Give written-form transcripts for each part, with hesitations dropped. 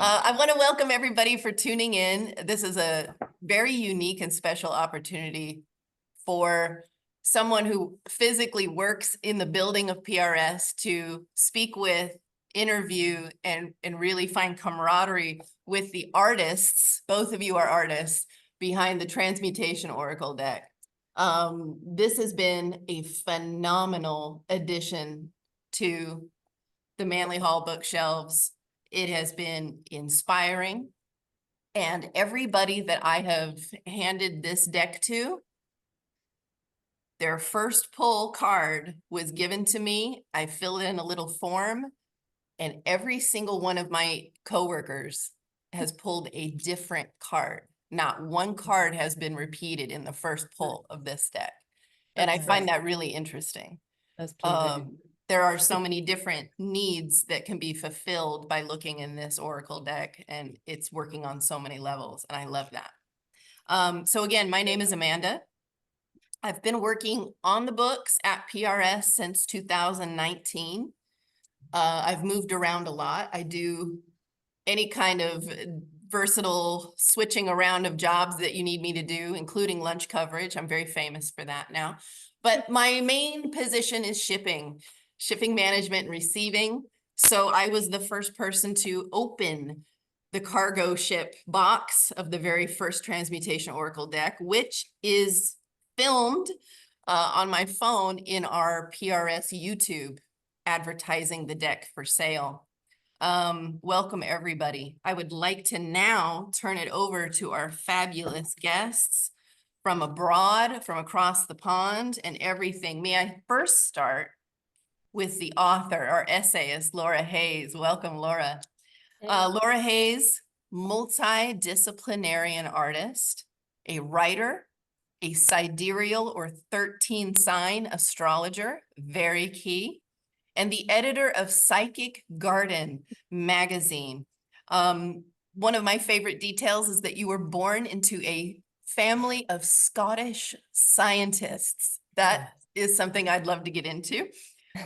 I want to welcome everybody for tuning in. This is a very unique and special opportunity for someone who physically works in the building of PRS to speak with, interview, and really find camaraderie with the artists. Both of you are artists behind the Transmutation Oracle Deck. This has been a phenomenal addition to the Manly Hall bookshelves. It has been inspiring, and everybody that I have handed this deck to, their first pull card was given to me. I filled in a little form, and every single one of my coworkers has pulled a different card. Not one card has been repeated in the first pull of this deck. And I find that really interesting. That's pleasing. There are so many different needs that can be fulfilled by looking in this Oracle deck, and it's working on so many levels, and I love that. So again, my name is Amanda. I've been working on the books at PRS since 2019. I've moved around a lot. I do any kind of versatile switching around of jobs that you need me to do, including lunch coverage. I'm very famous for that now. But my main position is shipping management and receiving. So I was the first person to open the cargo ship box of the very first Transmutation Oracle deck, which is filmed on my phone in our PRS YouTube advertising the deck for sale. Welcome everybody. I would like to now turn it over to our fabulous guests from abroad, from across the pond and everything. May I first start with the author, our essayist, Laura Hayes. Welcome, Laura. Laura Hayes, multidisciplinarian artist, a writer, a sidereal or 13 sign astrologer, very key, and the editor of Psychic Garden magazine. One of my favorite details is that you were born into a family of Scottish scientists. That is something I'd love to get into.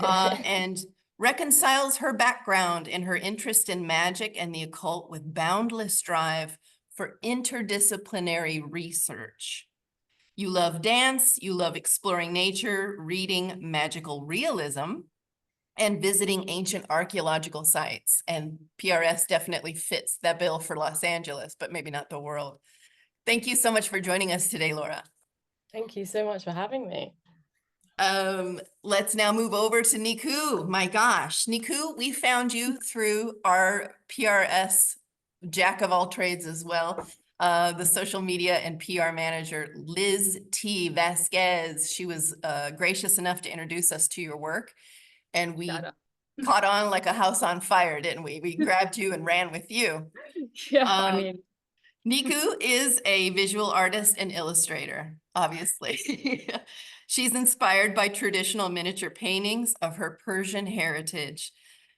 And reconciles her background and her interest in magic and the occult with boundless drive for interdisciplinary research. You love dance, you love exploring nature, reading magical realism, and visiting ancient archaeological sites. And PRS definitely fits that bill for Los Angeles, but maybe not the world. Thank you so much for joining us today, Laura. Thank you so much for having me. Let's now move over to Nikoo. My gosh, Nikoo, we found you through our PRS jack of all trades as well. The social media and PR manager, Liz T. Vasquez. She was gracious enough to introduce us to your work. And we caught on like a house on fire, didn't we? We grabbed you and ran with you. Yeah, I mean. Nikoo is a visual artist and illustrator, obviously. She's inspired by traditional miniature paintings of her Persian heritage.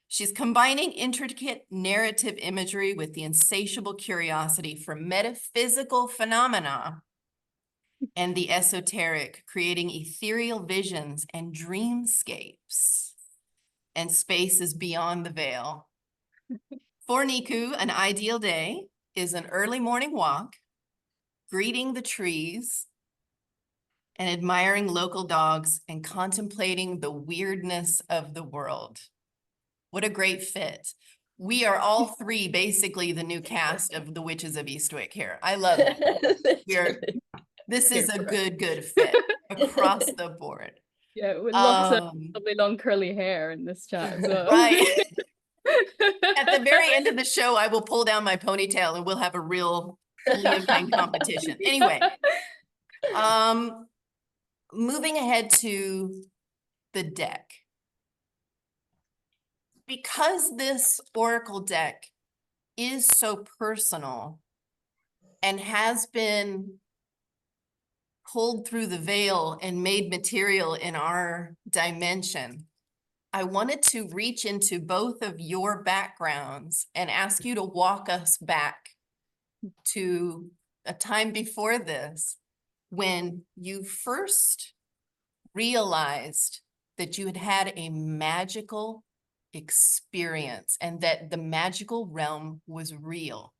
She's combining intricate narrative imagery with the insatiable curiosity for metaphysical phenomena and the esoteric, creating ethereal visions and dreamscapes and spaces beyond the veil. For Nikoo, an ideal day is an early morning walk, greeting the trees, and admiring local dogs and contemplating the weirdness of the world. What a great fit. We are all three basically the new cast of The Witches of Eastwick here. I love it. This is a good fit across the board. Yeah, with lots of lovely long curly hair in this chat as well. Right. At the very end of the show, I will pull down my ponytail and we'll have a real Liam competition. Anyway, moving ahead to the deck. Because this Oracle deck is so personal and has been pulled through the veil and made material in our dimension, I wanted to reach into both of your backgrounds and ask you to walk us back to a time before this when you first realized that you had had a magical experience and that the magical realm was real,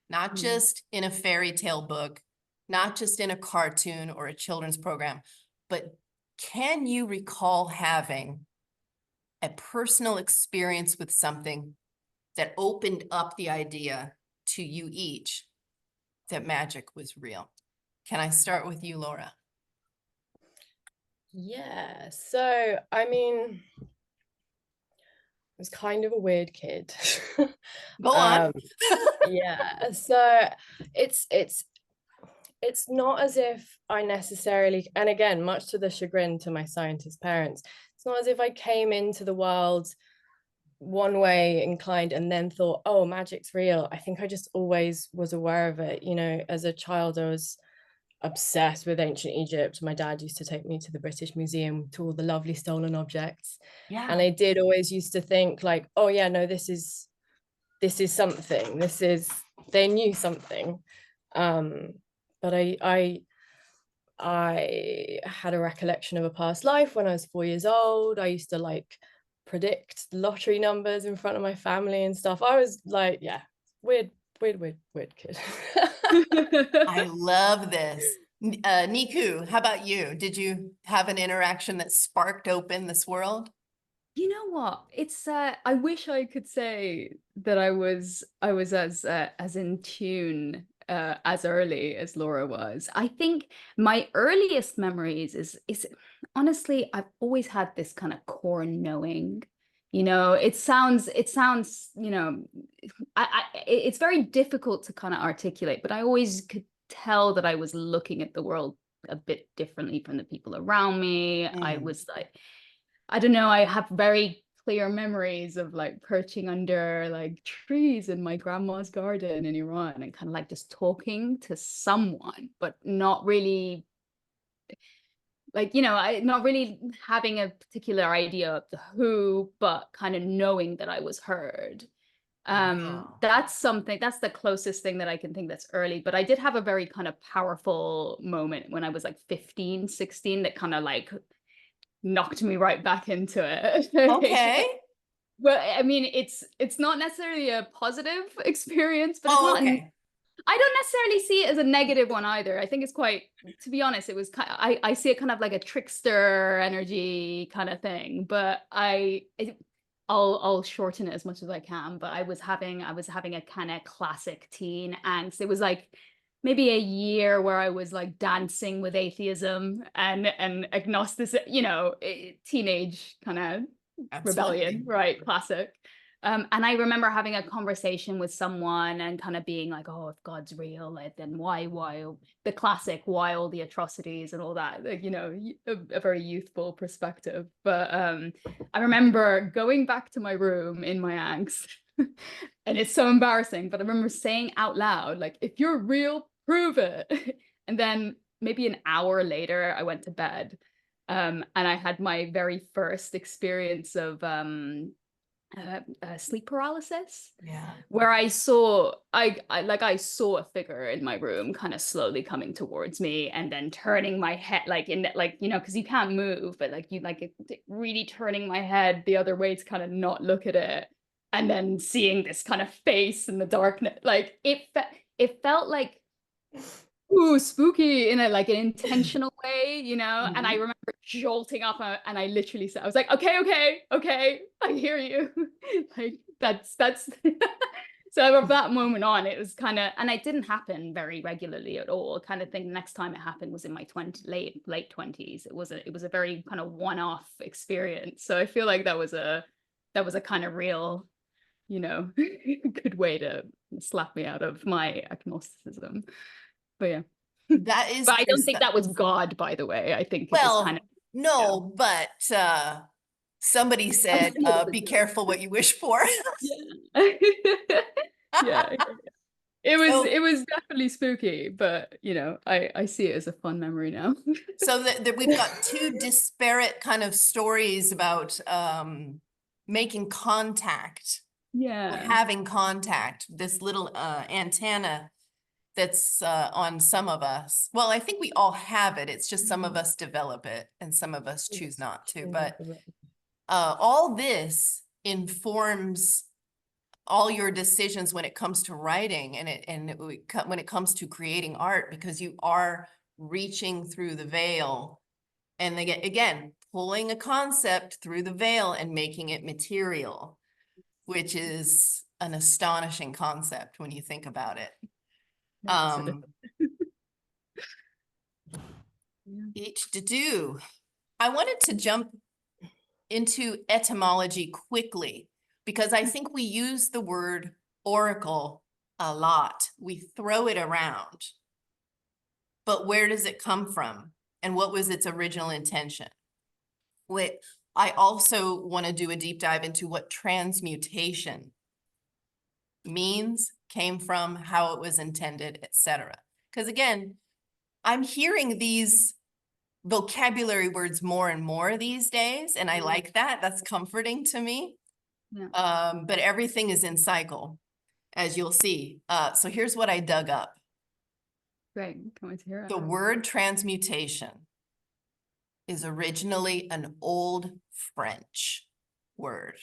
not just in a fairy tale book, not just in a cartoon or a children's program, but can you recall having a personal experience with something that opened up the idea to you each that magic was real? Can I start with you, Laura? Yeah, so I mean, I was kind of a weird kid. Go on. Yeah, so it's not as if I necessarily, and again, much to the chagrin to my scientist parents, it's not as if I came into the world one way inclined and then thought, oh, magic's real. I think I just always was aware of it. You know, as a child, I was obsessed with ancient Egypt. My dad used to take me to the British Museum to all the lovely stolen objects. Yeah. And I did always used to think like, oh yeah, no, this is something. They knew something. But I had a recollection of a past life when I was 4 years old. I used to like predict lottery numbers in front of my family and stuff. I was like, yeah, weird kid. I love this. Nikoo, how about you? Did you have an interaction that sparked open this world? You know what? It's I wish I could say that I was as in tune as early as Laura was. I think my earliest memories is honestly, I've always had this kind of core knowing. You know, it sounds, you know, it's very difficult to kind of articulate, but I always could tell that I was looking at the world a bit differently from the people around me. I was like, I don't know, I have very clear memories of like perching under like trees in my grandma's garden in Iran and kind of like just talking to someone, but not really like, you know, not really having a particular idea of the who, but kind of knowing that I was heard. Wow. That's the closest thing that I can think that's early, but I did have a very kind of powerful moment when I was like 15, 16 that kind of like knocked me right back into it. Okay. Well, I mean, it's not necessarily a positive experience, but it's Oh, not. okay. I don't necessarily see it as a negative one either. I think it's quite, to be honest, it was kind of, I see it kind of like a trickster energy kind of thing. But I'll shorten it as much as I can. But I was having a kind of classic teen angst. It was like maybe a year where I was like dancing with atheism and agnosticism, you know, teenage kind of rebellion, right? Classic. And I remember having a conversation with someone and kind of being like, oh, if God's real, like, then why the classic, why all the atrocities and all that, like, you know, a very youthful perspective. But I remember going back to my room in my angst and it's so embarrassing, but I remember saying out loud, like, if you're real, prove it. And then maybe an hour later, I went to bed. And I had my very first experience of sleep paralysis. Yeah. Where I saw I saw a figure in my room kind of slowly coming towards me and then turning my head like in like, you know, because you can't move, but like you like really turning my head the other way to kind of not look at it, and then seeing this kind of face in the darkness. Like it felt like ooh, spooky in a like an intentional way, you know. And I remember jolting up and I literally said, I was like, okay, I hear you. Like that's so from that moment on, it was kind of, and it didn't happen very regularly at all. Kind of thing. The next time it happened was in my late 20s. It was a very kind of one-off experience. So I feel like that was a kind of real, you know, good way to slap me out of my agnosticism. But yeah. That is, but I don't think that was God, by the way. I think it was kind of, no, but somebody said, be careful what you wish for. yeah. Yeah. It was definitely spooky, but you know, I see it as a fun memory now. So that we've got two disparate kind of stories about making contact. Yeah. Having contact, this little antenna that's on some of us. Well, I think we all have it. It's just some of us develop it and some of us choose not to. But all this informs all your decisions when it comes to writing when it comes to creating art, because you are reaching through the veil and again, pulling a concept through the veil and making it material, which is an astonishing concept when you think about it. Each to do. I wanted to jump into etymology quickly because I think we use the word oracle a lot. We throw it around. But where does it come from? And what was its original intention? I also want to do a deep dive into what transmutation means, came from, how it was intended, etc. Because again, I'm hearing these vocabulary words more and more these days, and I like that. That's comforting to me. Yeah. But everything is in cycle, as you'll see. So here's what I dug up. Great, can't wait to hear it. The word transmutation is originally an old French word.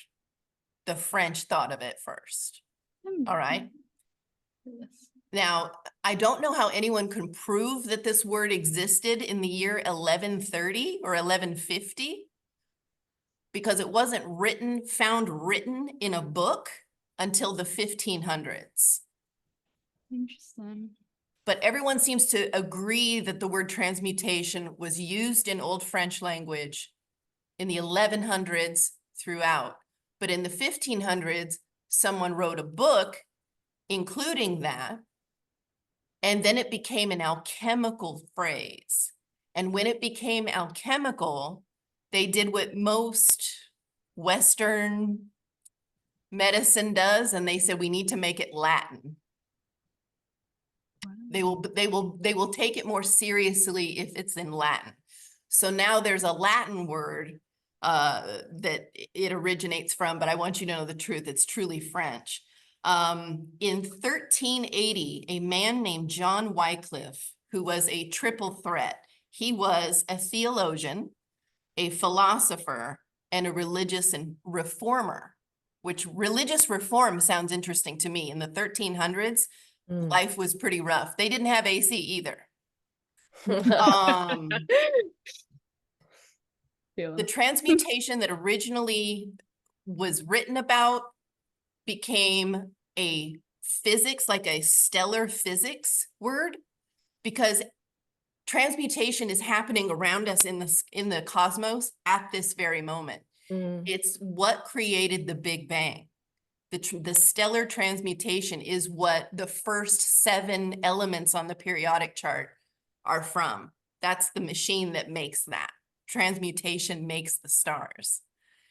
The French thought of it first. All right. Yes. Now, I don't know how anyone can prove that this word existed in the year 1130 or 1150, because it wasn't found written in a book until the 1500s. Interesting. But everyone seems to agree that the word transmutation was used in Old French language in the 1100s throughout. But in the 1500s, someone wrote a book including that, and then it became an alchemical phrase. And when it became alchemical, they did what most Western medicine does, and they said, we need to make it Latin. They will take it more seriously if it's in Latin. So now there's a Latin word that it originates from, but I want you to know the truth. It's truly French. In 1380, a man named John Wycliffe, who was a triple threat, he was a theologian, a philosopher, and a religious reformer, which religious reform sounds interesting to me. In the 1300s, life was pretty rough. They didn't have AC either. The transmutation that originally was written about became a physics, like a stellar physics word, because transmutation is happening around us in the cosmos at this very moment. It's what created the Big Bang. The stellar transmutation is what the first 7 elements on the periodic chart are from. That's the machine that makes that. Transmutation makes the stars.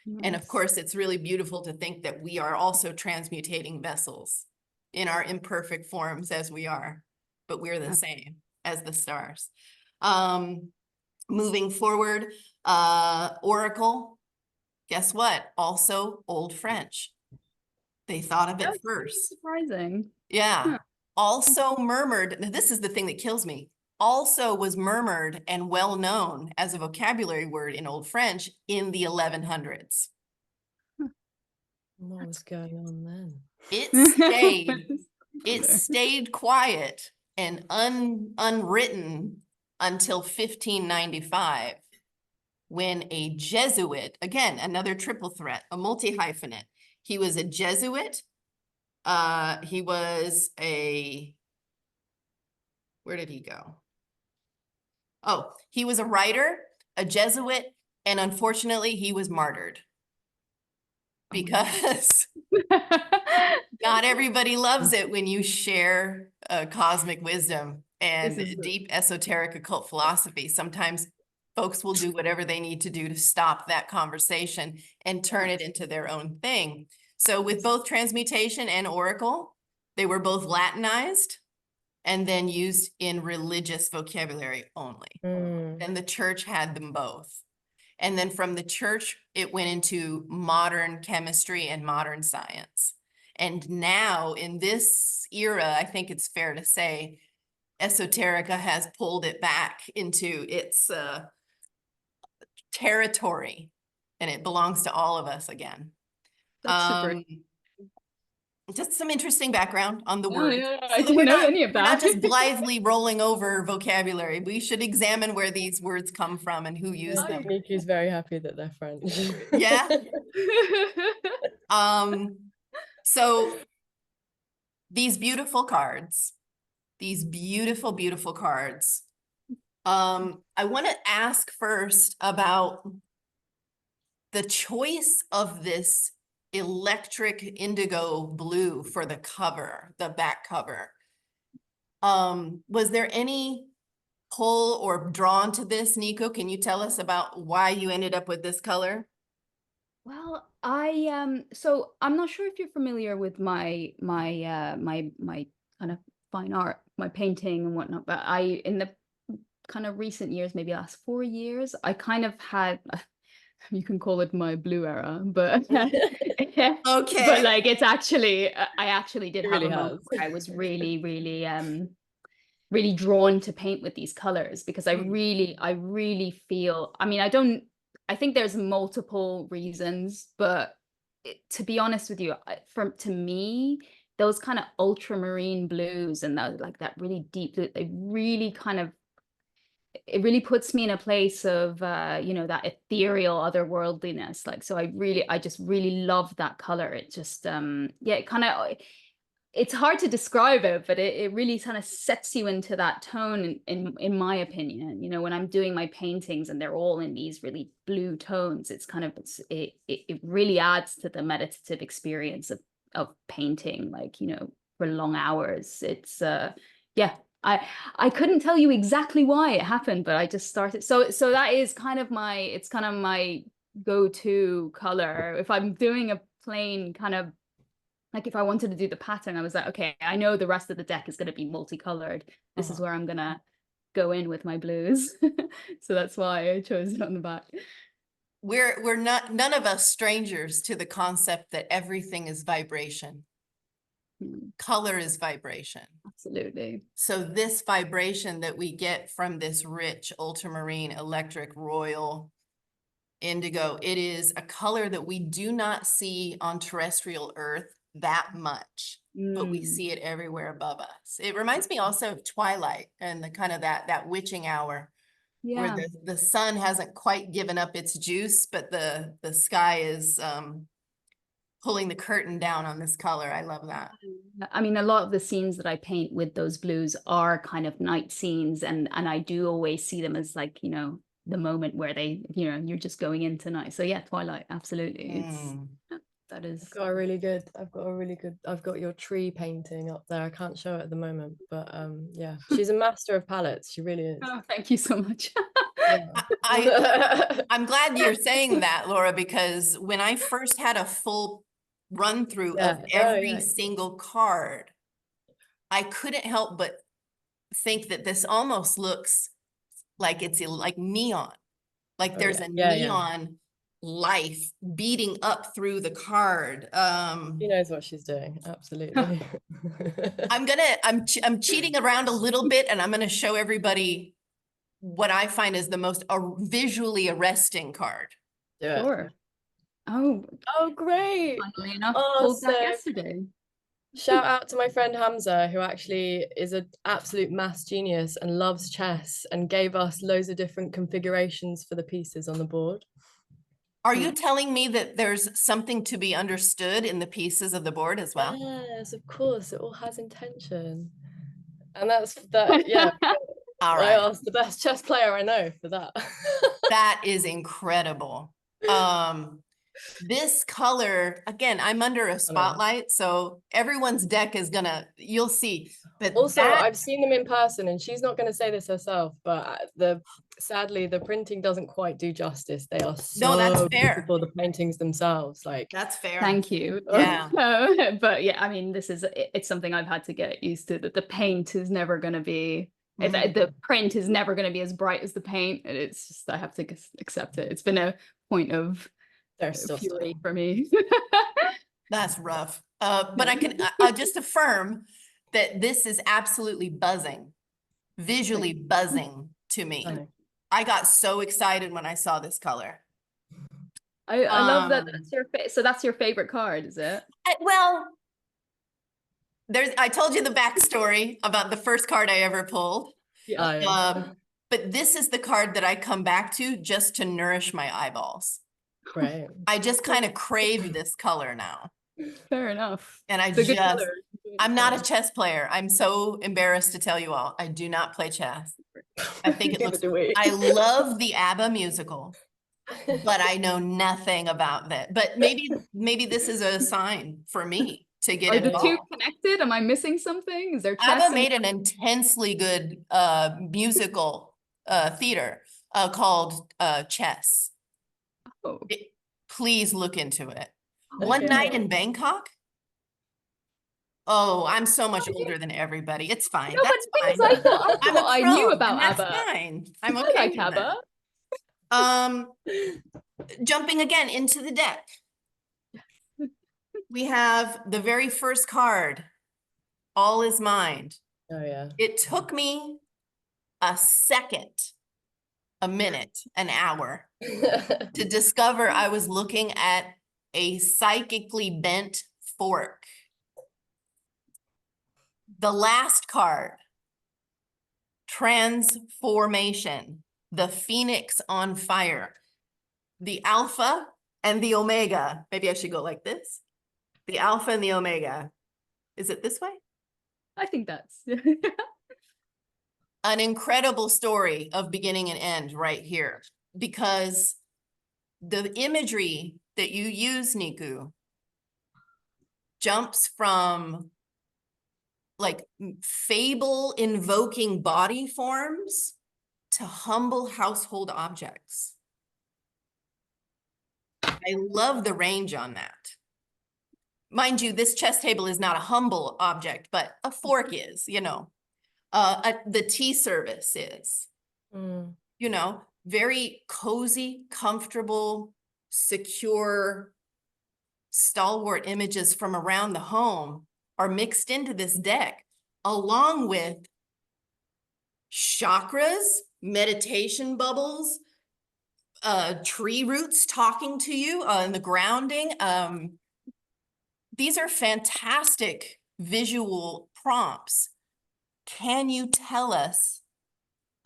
Nice. And of course, it's really beautiful to think that we are also transmutating vessels in our imperfect forms as we are, but we're the same as the stars. Moving forward, oracle, guess what? Also Old French. They thought of it first. Surprising. Yeah. Huh. Also murmured. Now, this is the thing that kills me. Also was murmured and well known as a vocabulary word in Old French in the 1100s. What was going on then? It stayed quiet and unwritten until 1595, when a Jesuit, again, another triple threat, a multi-hyphenate. He was a Jesuit. He was where did he go? Oh, he was a writer, a Jesuit, and unfortunately he was martyred. Because not everybody loves it when you share cosmic wisdom and deep esoteric occult philosophy. Sometimes folks will do whatever they need to do to stop that conversation and turn it into their own thing. So with both transmutation and oracle, they were both Latinized and then used in religious vocabulary only. And the church had them both. And then from the church, it went into modern chemistry and modern science. And now in this era, I think it's fair to say, esoterica has pulled it back into its territory, and it belongs to all of us again. That's super. Just some interesting background on the Oh, word. yeah, So I that didn't know any of we're not that. just blithely rolling over vocabulary. We should examine where these words come from and who used I them. think Nikki's very happy that they're French. Yeah. So these beautiful cards, these beautiful, beautiful cards. I want to ask first about the choice of this electric indigo blue for the cover, the back cover. Was there any pull or drawn to this, Nikoo? Can you tell us about why you ended up with this color? Well, so I'm not sure if you're familiar with my kind of fine art, my painting and whatnot, but in the kind of recent years, maybe last 4 years, I kind of had, you can call it my blue era, but Okay. but like it's actually, I actually did It have really a moment has. where I was really, really drawn to paint with these colors because I really feel, I mean, I think there's multiple reasons, but to be honest with you, to me, those kind of ultramarine blues and that really deep blue, they really kind of, it really puts me in a place of, you know, that ethereal otherworldliness. Like, so I just really love that color. It just, yeah, it kind of, it's hard to describe it, but it really kind of sets you into that tone in my opinion. You know, when I'm doing my paintings and they're all in these really blue tones, it's kind of, it really adds to the meditative experience of painting, like, you know, for long hours. It's, yeah, I couldn't tell you exactly why it happened, but I just started. So that is kind of it's kind of my go-to color. If I'm doing a plain kind of, like if I wanted to do the pattern, I was like, okay, I know the rest of the deck is going to be multicolored. This is where I'm going to go in with my blues. So that's why I chose it on the back. We're not, none of us strangers to the concept that everything is vibration. Color is vibration. Absolutely. So this vibration that we get from this rich ultramarine, electric, royal, indigo, it is a color that we do not see on terrestrial Earth that much, but we see it everywhere above us. It reminds me also of twilight and the kind of that witching hour, where the sun hasn't quite given up its juice, but the sky is pulling the curtain down on this color. I love that. I mean, a lot of the scenes that I paint with those blues are kind of night scenes, and I do always see them as, like, you know, the moment where they, you know, you're just going into night. So yeah, twilight, absolutely. That is. I've got your tree painting up there. I can't show it at the moment, but yeah, she's a master of palettes. She really is. Oh, thank you so much. I'm glad you're saying that, Laura, because when I first had a full run through of every single card, I couldn't help but think that this almost looks like it's like neon, like there's a neon life beating up through the card. She knows what she's doing. Absolutely. I'm cheating around a little bit, and I'm gonna show everybody what I find is the most visually arresting card. Sure. Oh, great. Funnily enough, Oh, pulled that so yesterday. shout out to my friend Hamza, who actually is an absolute maths genius and loves chess and gave us loads of different configurations for the pieces on the board. Are you telling me that there's something to be understood in the pieces of the board as well? Yes, of course. It all has intention. And that's that, yeah. All right. I asked the best chess player I know for that. That is incredible. This color, again, I'm under a spotlight, so everyone's deck is gonna, you'll see. But also, I've seen them in person, and she's not going to say this herself, but sadly the printing doesn't quite do justice. They are so that's fair. beautiful, the paintings themselves. Like, that's fair. Thank you. Yeah. But yeah, I mean, it's something I've had to get used to, that the paint is never going to be, the print is never going to be as bright as the paint. And it's just, I have to accept it. It's been a point of fury for me. That's rough. But I can I'll just affirm that this is absolutely buzzing, visually buzzing to me. I got so excited when I saw this color. I love that. Um, That's your so that's your favorite card, is it? Well, I told you the backstory about the first card I ever pulled. Oh, yeah. But this is the card that I come back to just to nourish my eyeballs. Right. I just kind of crave this color now. Fair enough. And It's a good color. I'm not a chess player. I'm so embarrassed to tell you all. I do not play chess. I think it looks, I love the ABBA musical, but I know nothing about that. But maybe this is a sign for me to get Are the two involved. connected? Am I missing something? Is there chess? ABBA and- made an intensely good musical theater called Chess. Oh. Please look into it. Okay. One Night in Bangkok. Oh, I'm so much Okay. older than everybody. It's fine. No, but That's the thing is, fine. I thought I'm a I knew crone, about and that's ABBA. fine. I'm I okay like with ABBA. that. Jumping again into the deck. We have the very first card, All Is Mind. Oh, yeah. It took me a second, a minute, an hour to discover I was looking at a psychically bent fork. The last card, Transformation, the Phoenix on Fire, the Alpha and the Omega. Maybe I should go like this. The Alpha and the Omega. Is it this way? I think that's An incredible story of beginning and end right here, because the imagery that you use, Nikoo, jumps from like fable invoking body forms to humble household objects. I love the range on that. Mind you, this chess table is not a humble object, but a fork is, you know. The tea service is, you know, very cozy, comfortable, secure, stalwart images from around the home are mixed into this deck, along with chakras, meditation bubbles, tree roots talking to you, and the grounding. These are fantastic visual prompts. Can you tell us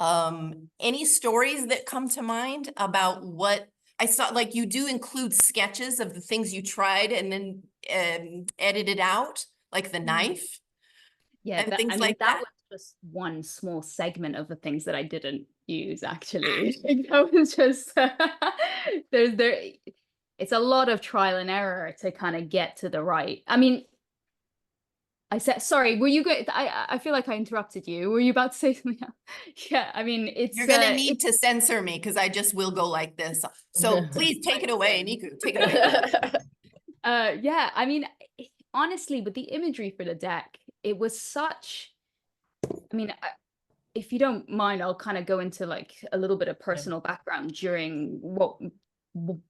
any stories that come to mind about what I saw? Like, you do include sketches of the things you tried and then edited out, like the knife. Yeah, and things I mean, like that that. was just one small segment of the things that I didn't use, actually. That was just it's a lot of trial and error to kind of get to the right. I mean, I said, sorry, were you going? I feel like I interrupted you. Were you about to say something else? Yeah, I mean, it's You're gonna need to censor me because I just will go like this. So please take it away, Nikoo. Take it away. Yeah, I mean, honestly, with the imagery for the deck, it was such, I mean, if you don't mind, I'll kind of go into like a little bit of personal background during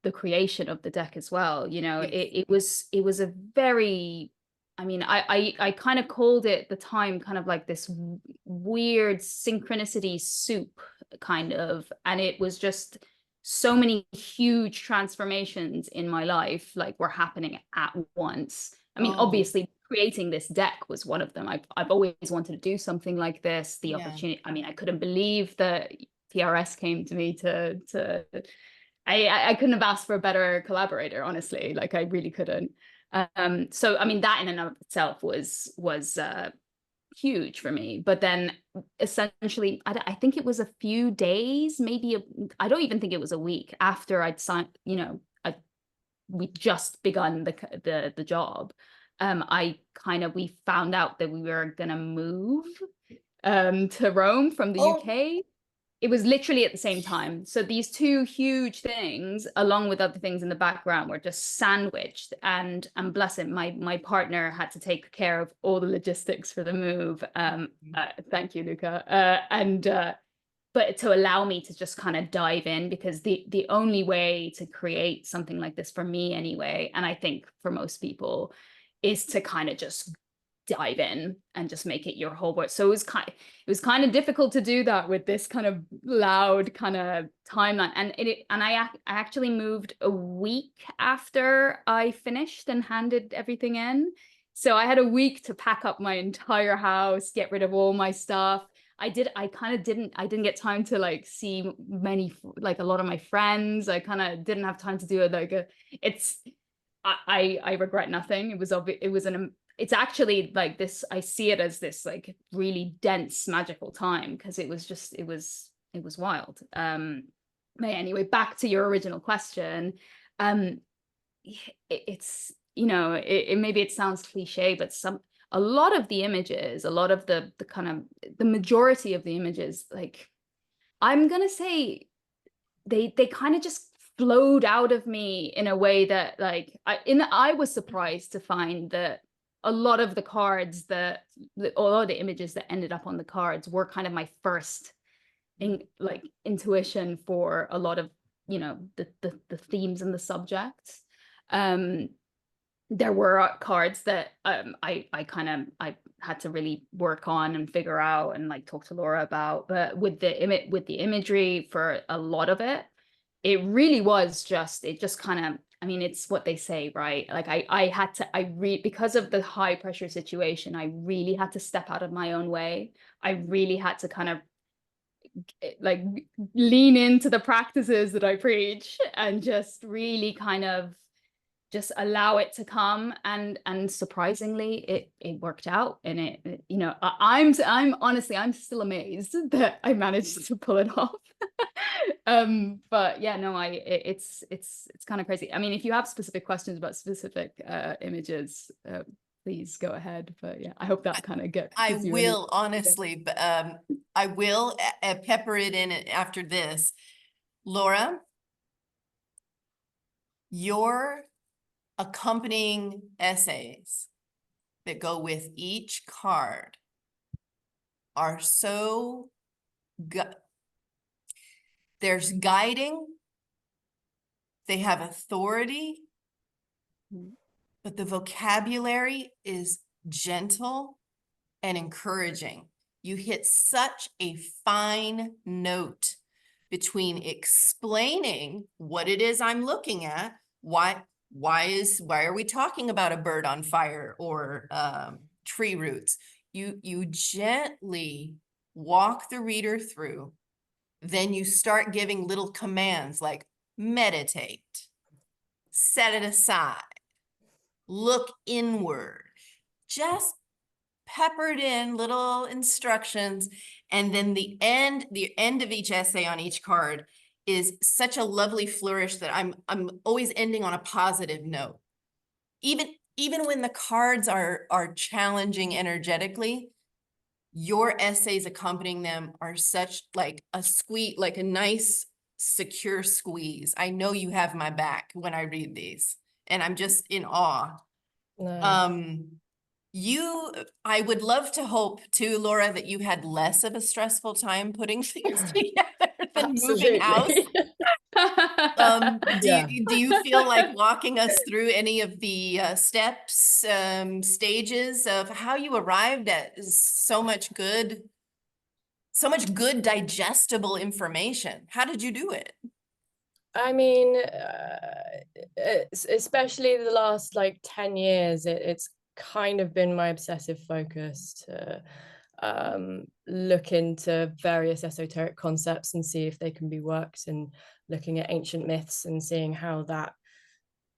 the creation of the deck as well. You know, it was a very, I mean, I kind of called it at the time kind of like this weird synchronicity soup kind of, and it was just so many huge transformations in my life like were happening at once. I mean, obviously creating this deck was one of them. I've always wanted to do something like this. The opportunity, I mean, I couldn't believe that TRS came to me I couldn't have asked for a better collaborator, honestly. Like, I really couldn't. So I mean, that in and of itself was huge for me. But then essentially, I think it was a few days, maybe I don't even think it was a week after I'd signed, you know, we just begun the job. We found out that we were gonna move to Rome from the UK. It was literally at the same time. So these two huge things, along with other things in the background, were just sandwiched. And bless him, my partner had to take care of all the logistics for the move. Thank you, Luca. But to allow me to just kind of dive in, because the only way to create something like this for me anyway, and I think for most people, is to kind of just dive in and just make it your whole work. So it was kind of difficult to do that with this kind of loud kind of timeline. And I actually moved a week after I finished and handed everything in. So I had a week to pack up my entire house, get rid of all my stuff. I didn't get time to like see a lot of my friends. I kind of didn't have time to do it. I regret nothing. It's actually like this, I see it as this like really dense magical time, because it was wild. But anyway, back to your original question. It's, you know, maybe it sounds cliche, but a lot of the images, a lot of the kind of the majority of the images, like I'm gonna say they kind of just flowed out of me in a way that like I was surprised to find that a lot of the cards a lot of the images that ended up on the cards were kind of my first intuition for a lot of, you know, the themes and the subjects. There were cards that I had to really work on and figure out and like talk to Laura about, but with the imagery for a lot of it, it really was just kind of, I mean, it's what they say, right? Like because of the high pressure situation, I really had to step out of my own way. I really had to kind of like lean into the practices that I preach and just really kind of just allow it to come, and surprisingly it worked out. And it you know, I'm honestly, I'm still amazed that I managed to pull it off. But yeah, no, it's kind of crazy. I mean, if you have specific questions about specific images, please go ahead. But yeah, I hope that kind of gives you will honestly, but I will pepper it in after this. Laura, your accompanying essays that go with each card are so there's guiding, they have authority, but the vocabulary is gentle and encouraging. You hit such a fine note between explaining what it is I'm looking at, why are we talking about a bird on fire or tree roots? You gently walk the reader through, then you start giving little commands like meditate, set it aside, look inward, just peppered in little instructions. And then the end of each essay on each card is such a lovely flourish that I'm always ending on a positive note. Even when the cards are challenging energetically, your essays accompanying them are such like a nice, secure squeeze. I know you have my back when I read these, and I'm just in awe. Nice. I would love to hope too, Laura, that you had less of a stressful time putting things together than moving house. Yeah. Do you feel like walking us through any of the steps, stages of how you arrived at so much good digestible information? How did you do it? I mean, especially the last like 10 years, it's kind of been my obsessive focus to look into various esoteric concepts and see if they can be worked, and looking at ancient myths and seeing how that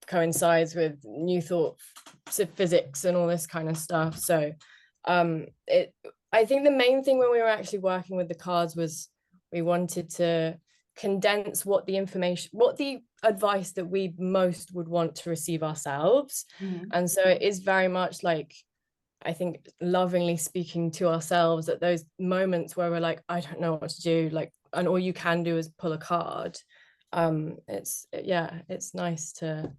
coincides with new thought, physics and all this kind of stuff. So I think the main thing when we were actually working with the cards was we wanted to condense what the advice that we most would want to receive ourselves. And so it is very much like, I think, lovingly speaking to ourselves at those moments where we're like, I don't know what to do, like, and all you can do is pull a card. It's nice to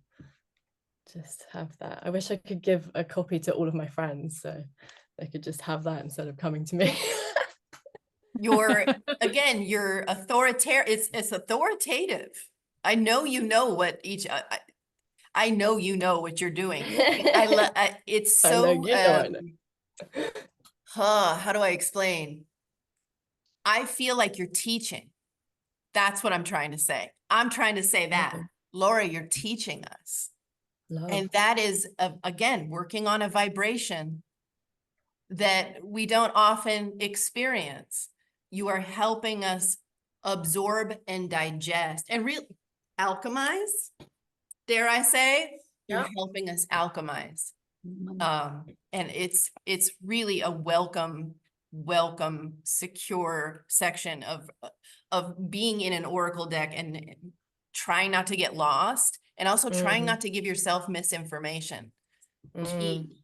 just have that. I wish I could give a copy to all of my friends so they could just have that instead of coming to me. You're authoritarian. It's authoritative. I know you know what I know you know what you're doing. It's so I know. How do I explain? I feel like you're teaching. That's what I'm trying to say. I'm trying to say that. Laura, you're teaching us. Love. And that is, again, working on a vibration that we don't often experience. You are helping us absorb and digest and really alchemize, dare I say? You're Yeah. helping us alchemize. And it's really a welcome, secure section of being in an Oracle deck and trying not to get lost and also trying not to give yourself misinformation. Key.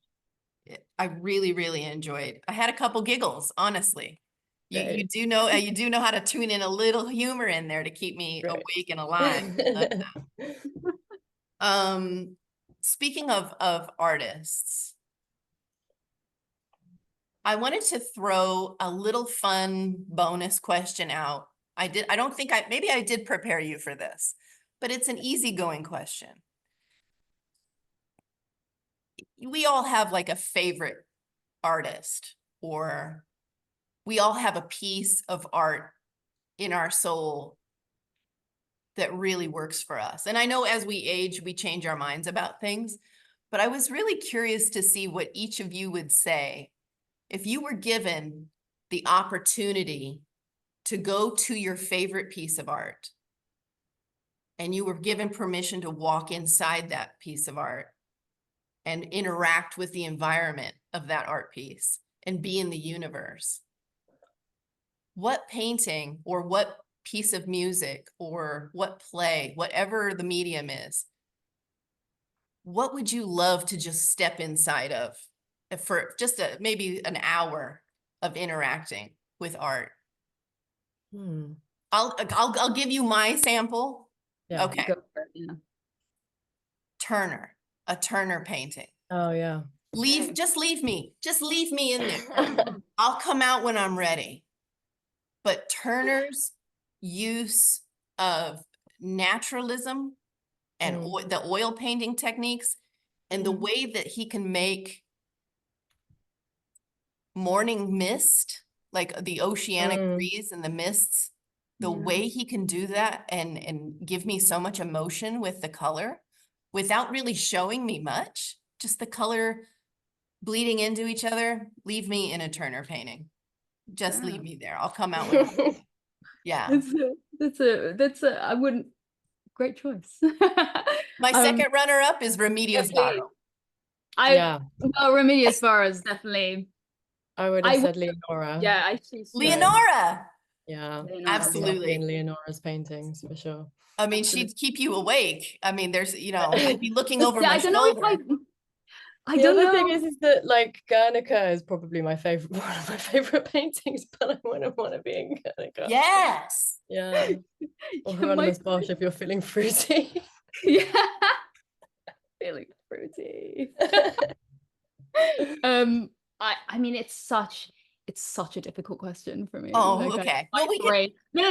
I really, really enjoyed. I had a couple giggles, honestly. You do know how to tune in a little humor in there to keep me awake and alive. Speaking of artists, I wanted to throw a little fun bonus question out. Maybe I did prepare you for this, but it's an easygoing question. We all have like a favorite artist, or we all have a piece of art in our soul that really works for us. And I know as we age, we change our minds about things, but I was really curious to see what each of you would say if you were given the opportunity to go to your favorite piece of art and you were given permission to walk inside that piece of art and interact with the environment of that art piece and be in the universe. What painting or what piece of music or what play, whatever the medium is, what would you love to just step inside of for just maybe an hour of interacting with art? I'll give you my sample. Yeah. Okay. Go for it, yeah. Turner, a Turner painting. Oh yeah. Just leave me in there. I'll come out when I'm ready. But Turner's use of naturalism and the oil painting techniques and the way that he can make morning mist, like the oceanic breeze and the mists, the way he can do that and give me so much emotion with the color without really showing me much, just the color bleeding into each other. Leave me in a Turner painting. Just leave me there. I'll come out when I'm ready. Yeah. That's a I wouldn't great choice. My second runner-up is Remedios Varo. Well, Remedios Varo is definitely. I would have said Leonora. Yeah, I see. Leonora. Yeah, absolutely. In Leonora's paintings for sure. I mean, she'd keep you awake. I mean, there's, I'd be looking over my I don't shoulder. know if I The don't other know. thing is that like Guernica is probably one of my favorite paintings, but I wouldn't want to be in Guernica. Yes. Yeah. Or Hieronymus Bosch if you're feeling fruity. Yeah. Feeling fruity. I mean, it's such a difficult question for me. Oh, like, okay. No,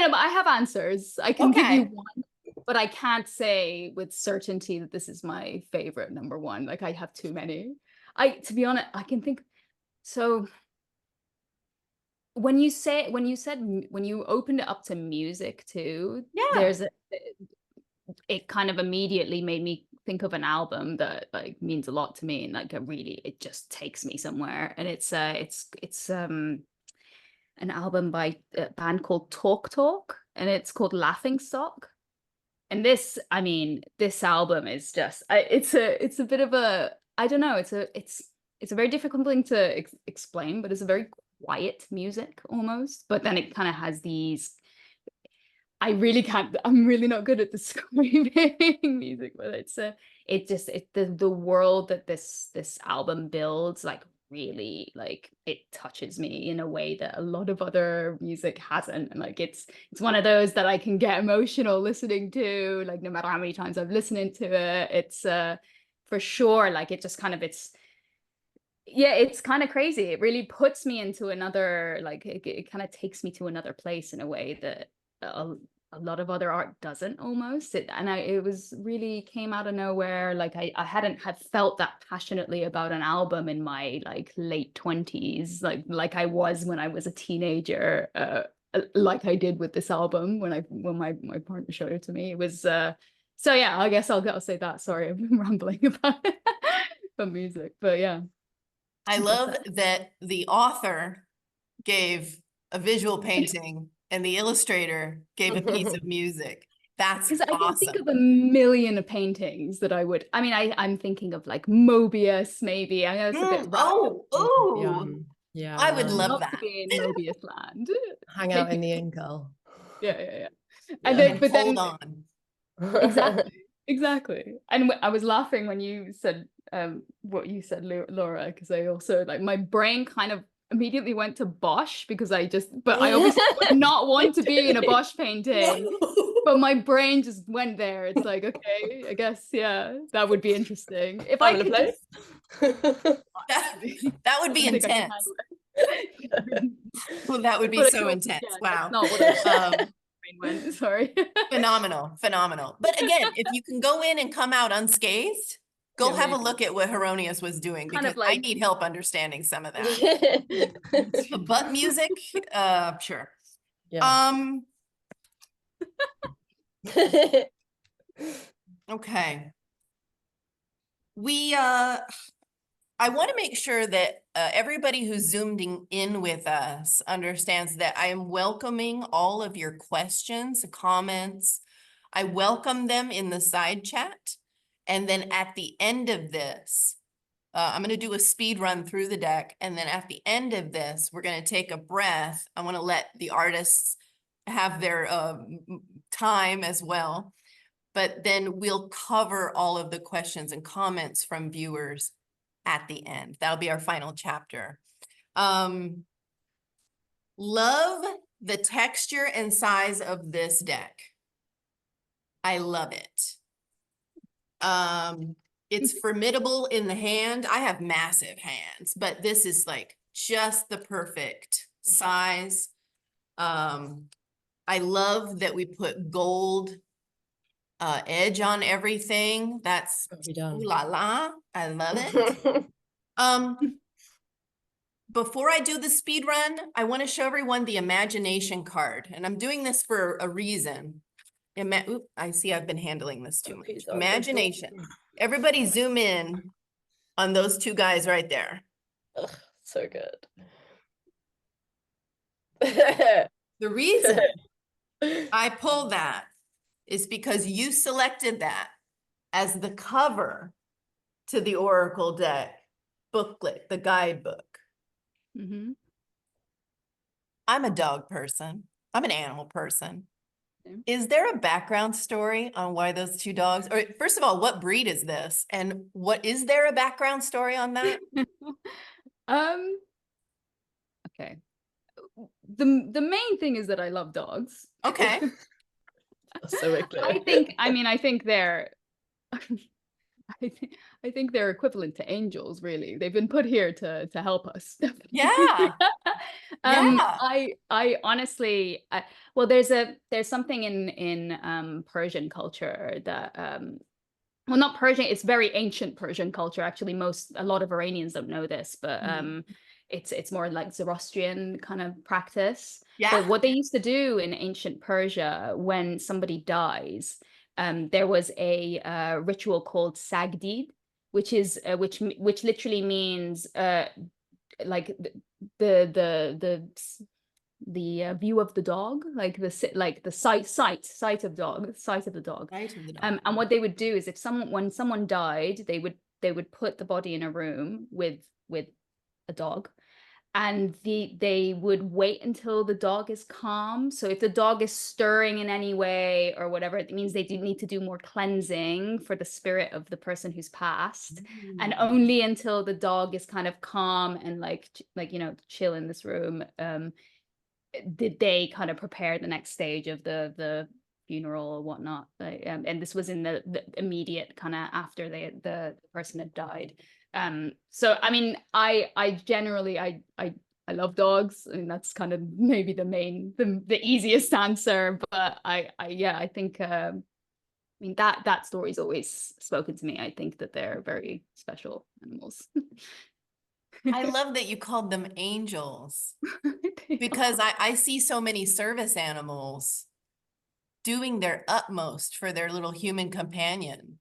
but I have answers. I can give you one, but I can't say with certainty that this is my favorite number one. Like, I have too many. To be honest, I can think. So when you opened it up to music too, it kind of immediately made me think of an album that like means a lot to me, and like it just takes me somewhere. And it's an album by a band called Talk Talk, and it's called Laughing Stock. And this album is just it's a bit of a, I don't know, it's a very difficult thing to explain, but it's a very quiet music almost, but then it kind of has these, I'm really not good at describing music, but the world that this album builds, like really, like it touches me in a way that a lot of other music hasn't. And like it's one of those that I can get emotional listening to, like no matter how many times I've listened to it. It's for sure, like it just kind of, it's kind of crazy. It really puts me into another, like it kind of takes me to another place in a way that a lot of other art doesn't almost. It was really came out of nowhere. Like I hadn't had felt that passionately about an album in my like late 20s, like I was when I was a teenager, like I did with this album when my partner showed it to me. It was so yeah, I guess I'll say that. Sorry, I've been rambling about about music, but yeah. I love that the author gave a visual painting and the illustrator gave a piece of music. That's Because I can think awesome. of a million paintings that I would. I mean, I'm thinking of like Mobius, maybe. I know it's a bit random. Oh, Yeah, I would I'd love love to that. be in Mobius land. hang out in the Incal. Yeah. Yeah. And then, And but hold then on. exactly. And I was laughing when you said what you said, Laura, because I also like my brain kind of immediately went to Bosch because but I obviously would not want to be in a Bosch painting. But my brain just went there. It's like, okay, I guess, yeah, that would be interesting. If I could just That would be I don't think I can intense. handle it. Well, that would be But I so don't- intense. yeah, Wow. that's not what my brain went. Sorry. Phenomenal. But again, if you can go in and come out unscathed, go Yeah, have a maybe. look at what Heronius was doing, Kind because of I like- need help understanding some of that. The butt music, sure. Yeah. Okay. I want to make sure that everybody who's zoomed in with us understands that I am welcoming all of your questions, comments. I welcome them in the side chat. And then at the end of this, I'm going to do a speed run through the deck. And then at the end of this, we're going to take a breath. I want to let the artists have their time as well. But then we'll cover all of the questions and comments from viewers at the end. That'll be our final chapter. Love the texture and size of this deck. I love it. It's formidable in the hand. I have massive hands, but this is like just the perfect size. I love that we put gold edge on everything. That's ooh la la. I love it. Before I do the speed run, I want to show everyone the imagination card, and I'm doing this for a reason. Oop, I see I've been handling this too much. Imagination. Everybody zoom in on those two guys right there. Ugh, so good. The reason I pulled that is because you selected that as the cover to the Oracle deck booklet, the guidebook. Mm-hmm. I'm a dog person. I'm an animal person. Okay. Is there a background story on why those two dogs, or first of all, what breed is this? And what is there a background story on that? Okay. The main thing is that I love dogs. Okay. So clear. I think they're I think they're equivalent to angels, really. They've been put here to help us. Yeah. Yeah. I honestly, well, there's something in Persian culture that well, not Persian, it's very ancient Persian culture. Actually, a lot of Iranians don't know this, but it's more like Zoroastrian kind of practice. Yeah. But what they used to do in ancient Persia when somebody dies, there was a ritual called Sagdid, which is which literally means like the view of the dog, like the sight of the dog. And what they would do is when someone died, they would put the body in a room with a dog, and they would wait until the dog is calm. So if the dog is stirring in any way or whatever, it means they do need to do more cleansing for the spirit of the person who's passed. And only until the dog is kind of calm and like chill in this room, did they kind of prepare the next stage of the funeral or whatnot. And this was in the immediate kind of after the person had died. So I mean, I generally I I love dogs. I mean, that's kind of maybe the easiest answer. But I think I mean that story's always spoken to me. I think that they're very special animals. I love that you called them angels, They because I see so many service animals doing their utmost for their little human companion.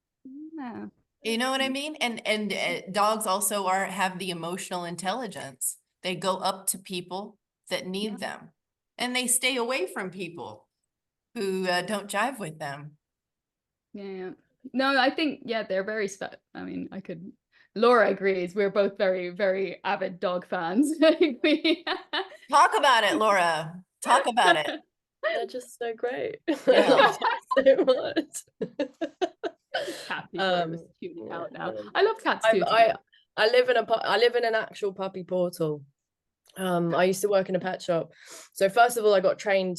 yeah. You know what I mean? And dogs also have the emotional intelligence. They go up to people that need Yeah. them, and they stay away from people who don't jive with them. Yeah. No, I think they're very I mean, Laura agrees. We're both very, very avid dog fans. Talk about it, Laura. Talk about it. They're just so great. I Yeah. love them so much. Cat people are just tuning out now. I love cats I too. I live in an actual puppy portal. I used to work in a pet shop. So first of all, I got trained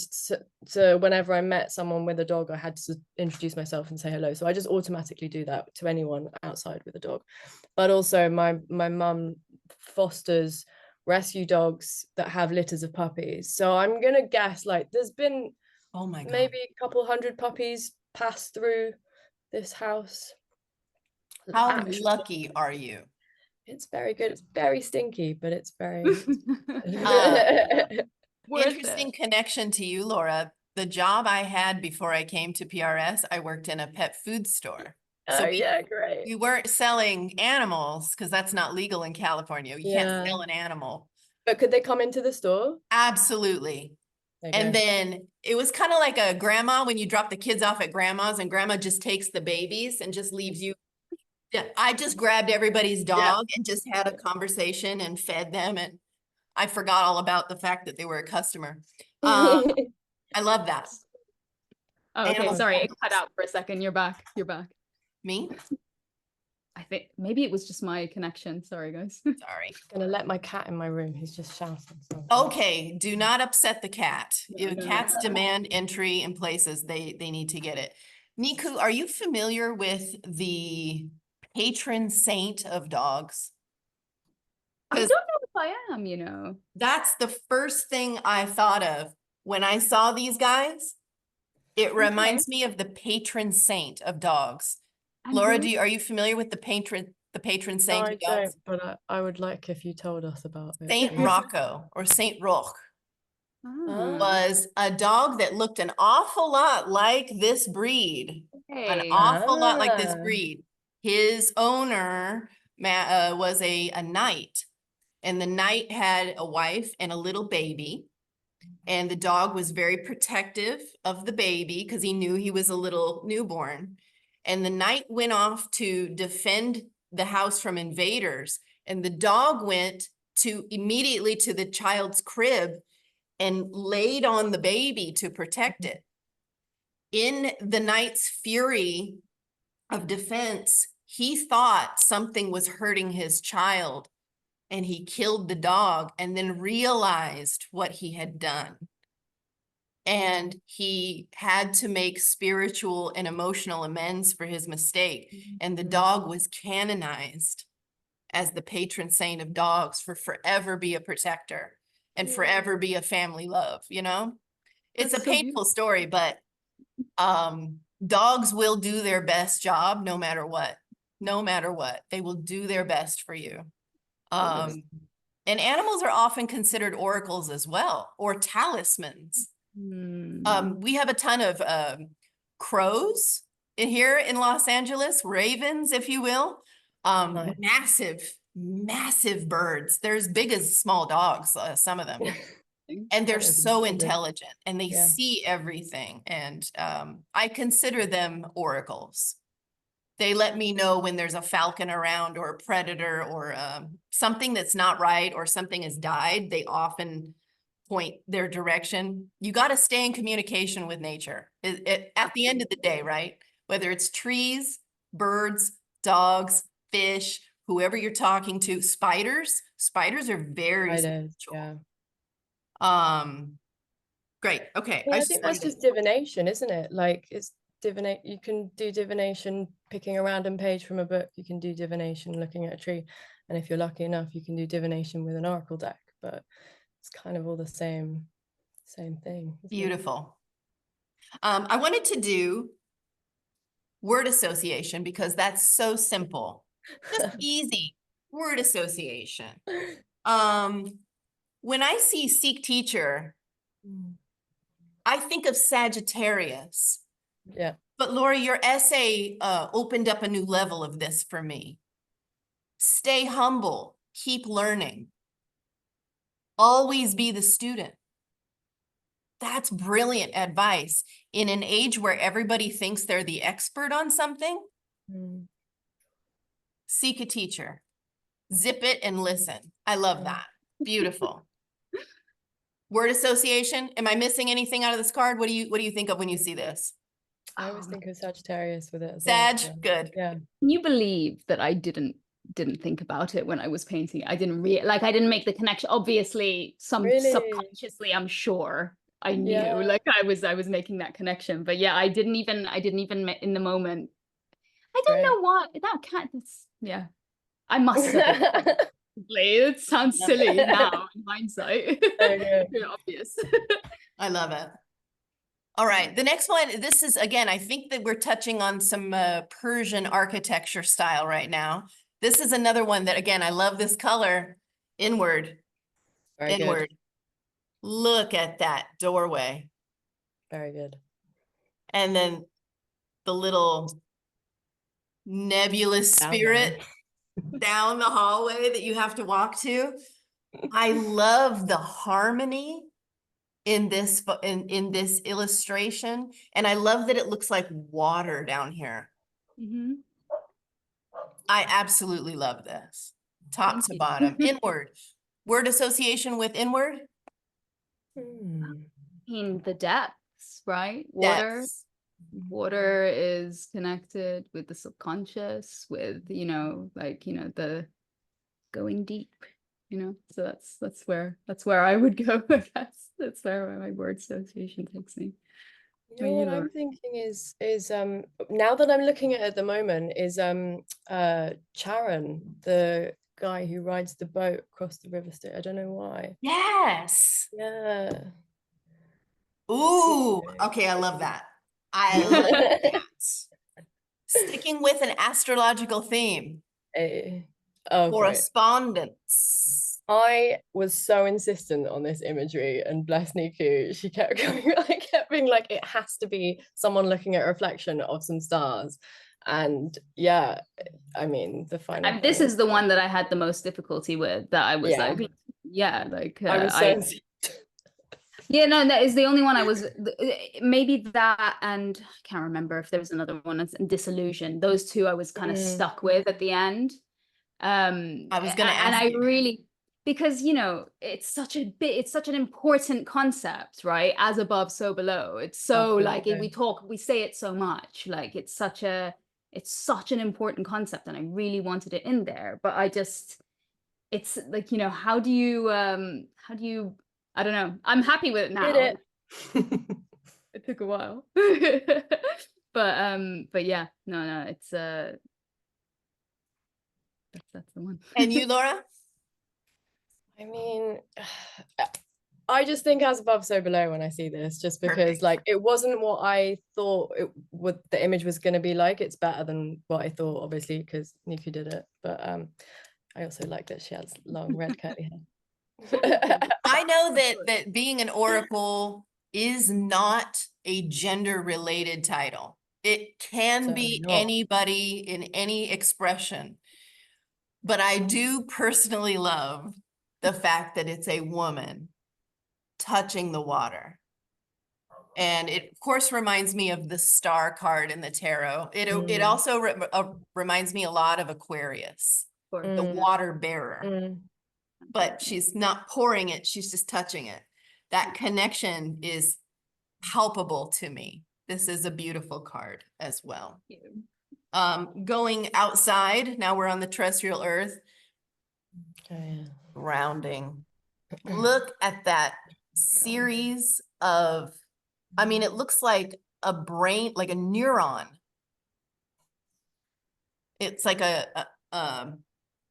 to whenever I met someone with a dog, I had to introduce myself and say hello. So I just automatically do that to anyone outside with a dog. But also my mum fosters rescue dogs that have litters of puppies. So I'm gonna guess like there's been Oh my God. maybe a couple hundred puppies pass through this house. How Actually, lucky are you? it's very good. It's very stinky, but it's very Worth Interesting it. connection to you, Laura. The job I had before I came to PRS, I worked in a pet food store. So Oh yeah, great. we weren't selling animals because that's not legal in California. You can't Yeah. sell an animal. But could they come into the store? Absolutely. And then it was kind of like a grandma when you drop the kids off at grandma's and grandma just takes the babies and just leaves you. Yeah, I just grabbed everybody's dog and just had a conversation and fed them, and I forgot all about the fact that they were a customer. I love that. Oh, okay, Animals- sorry, it cut out for a second. You're back. You're back. Me? I think maybe it was just my connection. Sorry, guys. Sorry. Gonna let my cat in my room. He's just shouting something. Okay, do not upset the cat. No, no. Cats demand entry in places. They need to get it. Nikoo, are you familiar with the patron saint of dogs? I don't know if I am, you know. That's the first thing I thought of when I saw these guys. It reminds me of the patron saint of dogs. And Laura, who- are you familiar with the patron No, saint I of dogs? don't, but I would like if you told us about it. Saint Rocco or Saint Roch Ah, was a dog that looked an awful lot like this breed. An hey. awful lot like this Ah. breed. His owner was a knight, and the knight had a wife and a little baby. And the dog was very protective of the baby because he knew he was a little newborn. And the knight went off to defend the house from invaders. And the dog went immediately to the child's crib and laid on the baby to protect it. In the knight's fury of defense, he thought something was hurting his child, and he killed the dog and then realized what he had done. And he had to make spiritual and emotional amends for his mistake. And the dog was canonized as the patron saint of dogs for forever be a protector and forever be a family love, you know? It's That's a so painful story, but dogs will do their best job no matter what. No matter what, they will do their best for you. And animals are often considered oracles as well, or talismans. We have a ton of crows in here in Los Angeles, ravens, if you will. Nice. Massive birds. They're as big as small dogs, some of them. And they're so intelligent and they see everything. And I consider them oracles. They let me know when there's a falcon around or a predator or something that's not right or something has died. They often point their direction. You got to stay in communication with nature at the end of the day, right? Whether it's trees, birds, dogs, fish, whoever you're talking to, spiders are very spiritual. Great. Okay. I think that's just divination, isn't it? Like it's divinate. You can do divination picking a random page from a book. You can do divination looking at a tree, and if you're lucky enough, you can do divination with an oracle deck. But it's kind of all the same thing. isn't it? Beautiful. I wanted to do word association because that's so simple. Just easy word association. When I see seek teacher, Mm. I think of Sagittarius. Yeah. But Laura, your essay opened up a new level of this for me. Stay humble, keep learning. Always be the student. That's brilliant advice. In an age where everybody thinks they're the expert on something, Mm. seek a teacher. Zip it and listen. I love that. Beautiful. Word association. Am I missing anything out of this card? What do you think of when you see this? I always think of Sagittarius with it as Sag, well. So, good. yeah. Can you believe that I didn't think about it when I was painting it? I didn't I didn't make the connection. Obviously, Really? subconsciously, I'm sure I knew. Yeah. Like I was making that connection. But yeah, I didn't even in the moment. I don't Great. know why that can't. Yeah, I must have. It sounds Love silly it. now in hindsight. Very good. Very obvious. I love it. All right, the next one, this is, again, I think that we're touching on some Persian architecture style right now. This is another one that, again, I love this color. Inward, Very good. inward. Look at that doorway. Very good. And then the little nebulous Down spirit down the hallway that you have to walk to. I love the harmony in this in this illustration, and I love that it looks like water down here. Mhm. I absolutely love this. Top Thank to you. bottom. Inward. Word association with inward? Hmm. In the depths, right? Water. Depths. Water is connected with the subconscious, with the going deep, so that's where I would go. I guess that's where my word association takes me. You know what I'm thinking is now that I'm looking at it at the moment is Charon, the guy who rides the boat across the river Styx. I don't know why. Yes. Yeah. Ooh, okay, I love that. I love that. Sticking with an astrological theme. Oh, great. Correspondence. I was so insistent on this imagery, and bless Nikoo, she kept going, I kept being like, it has to be someone looking at a reflection of some stars. And yeah, I mean, the final This thing is the one that I had the most difficulty with, that I was Yeah. I was so insistent. Yeah, no, that is the only one I was, maybe that, and I can't remember if there was another one, disillusion. Those two I was kind of stuck with at the end. I was gonna and ask I you. really, because it's such an important concept, right? As above, so below. It's so like we say it so much, like it's such an important concept, and I really wanted it in there, but it's like, how do you I don't know. I'm happy with it now. Did it. It took a while. But yeah, no, it's that's the one. And you, Laura? I mean, I just think as above, so below when I see this, just because Perfect. like it wasn't what I thought the image was going to be like. It's better than what I thought, obviously, because Nikoo did it. But I also like that she has long red curly hair. I know that being an oracle is not a gender related title. It can Certainly be not. anybody in any expression. But I do personally love the fact that it's a woman touching the water. And it, of course, reminds me of the star card in the tarot. It also reminds me a lot of Aquarius, the water bearer. But she's not pouring it, she's just touching it. That connection is palpable to me. This is a beautiful card as well. Going outside, now we're on the terrestrial earth. Grounding. Look at that series of, I mean, it looks like a brain, like a neuron. It's like a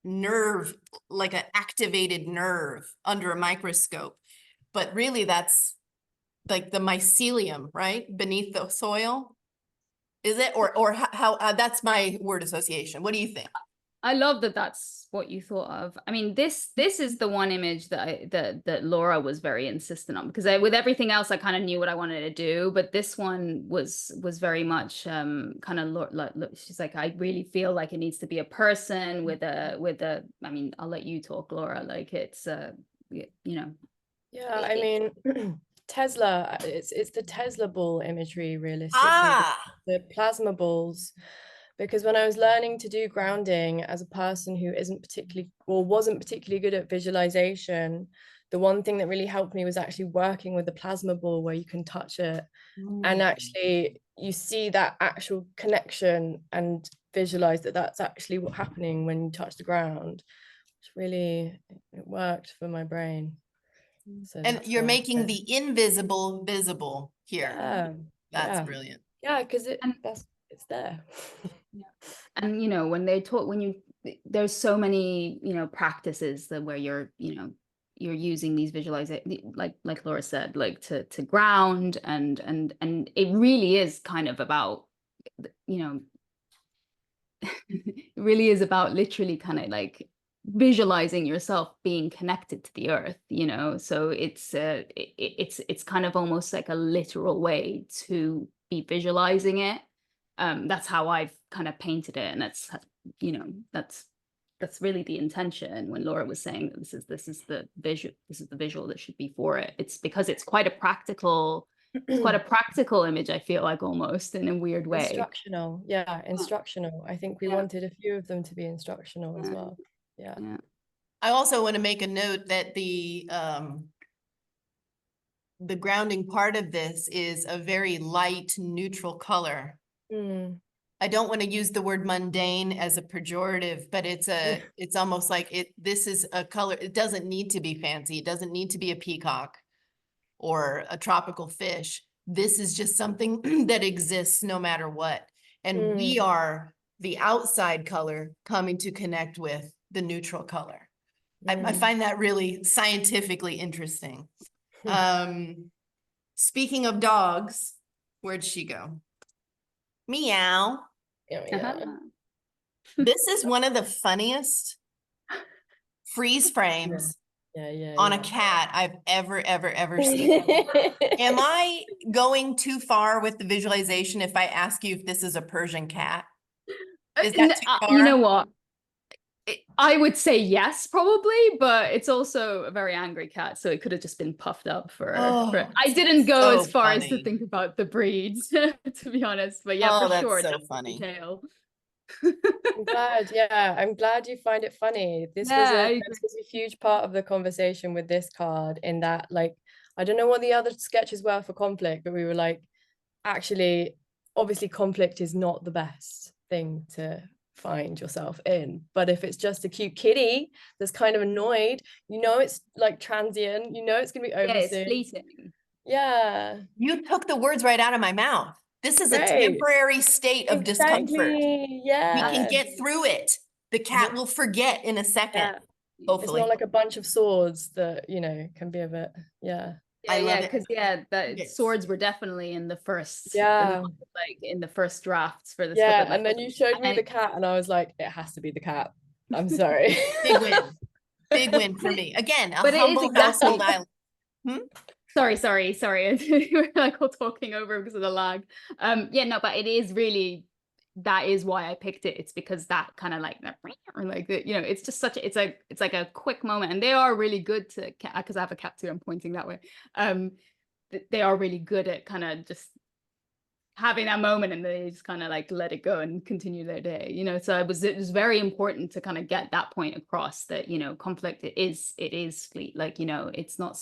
nerve, like an activated nerve under a microscope. But really that's like the mycelium, right? Beneath the soil. Is it? Or how that's my word association. What do you think? I love that that's what you thought of. I mean, this is the one image that that Laura was very insistent on, because with everything else I kind of knew what I wanted to do, but this one was very much kind of like, she's like, I really feel like it needs to be a person with a I mean, I'll let you talk, Laura, like it's you know. Yeah, I mean, Tesla, it's the Tesla ball imagery, realistically, the plasma balls. Because when I was learning to do grounding as a person who isn't particularly, or wasn't particularly good at visualization, the one thing that really helped me was actually working with the plasma ball, where you can touch it and actually you see that actual connection and visualize that that's actually what's happening when you touch the ground. It's really, it worked for my brain. So And you're making the invisible visible here. Yeah, That's brilliant. Yeah, because it's there. Yeah. And you know, when they talk, there's so many, you know, practices that where you're using these visualization, like Laura said, like to ground, and it really is kind of about, you know, it really is about literally kind of like visualizing yourself being connected to the earth, you know. So it's kind of almost like a literal way to be visualizing it. That's how I've kind of painted it, and that's, you know, that's really the intention when Laura was saying that this is the visual that should be for it. It's because it's quite a practical image, I feel like, almost in a weird way. Instructional. Yeah, instructional. I think we wanted a few of them to be instructional as well. Yeah. I also want to make a note that the grounding part of this is a very light, neutral color. I don't want to use the word mundane as a pejorative, but it's almost like this is a color. It doesn't need to be fancy. It doesn't need to be a peacock or a tropical fish. This is just something that exists no matter what. And we are the outside color coming to connect with the neutral color. I find that really scientifically interesting. Speaking of dogs, where'd she go? Meow. This is one of the funniest freeze frames on a cat I've ever seen. Am I going too far with the visualization if I ask you if this is a Persian cat? Is that too far? You know what? I would say yes, probably, but it's also a very angry cat, so it could have just been puffed up for I didn't go as far as to think about the breeds, to be honest. But yeah, for sure, that's so funny. I'm glad you find it funny. This was a huge part of the conversation with this card, in that, like, I don't know what the other sketches were for conflict, but we were like, actually, obviously conflict is not the best thing to find yourself in, but if it's just a cute kitty that's kind of annoyed, you know, it's like transient, you know, it's gonna be over soon. It's fleeting. Yeah, you took the words right out of my mouth. This is a temporary state of discomfort. Yeah, we can get through it. The cat will forget in a second. Hopefully, it's not like a bunch of swords that, you know, can be a bit. I love it, because swords were definitely in the first, like in the first drafts for this. And then you showed me the cat, and I was like, it has to be the cat. I'm sorry. Big win for me. Again, a but humble household island. Sorry. We're like all talking over because of the lag. But it is really, that is why I picked it. It's because that kind of like, or like, you know, it's just it's like a quick moment, and they are really good to, because I have a cat too, I'm pointing that way. They are really good at kind of just having that moment, and they just kind of like let it go and continue their day, you know. So it was very important to kind of get that point across, that, you know, conflict, it is fleet, like, you know, it's not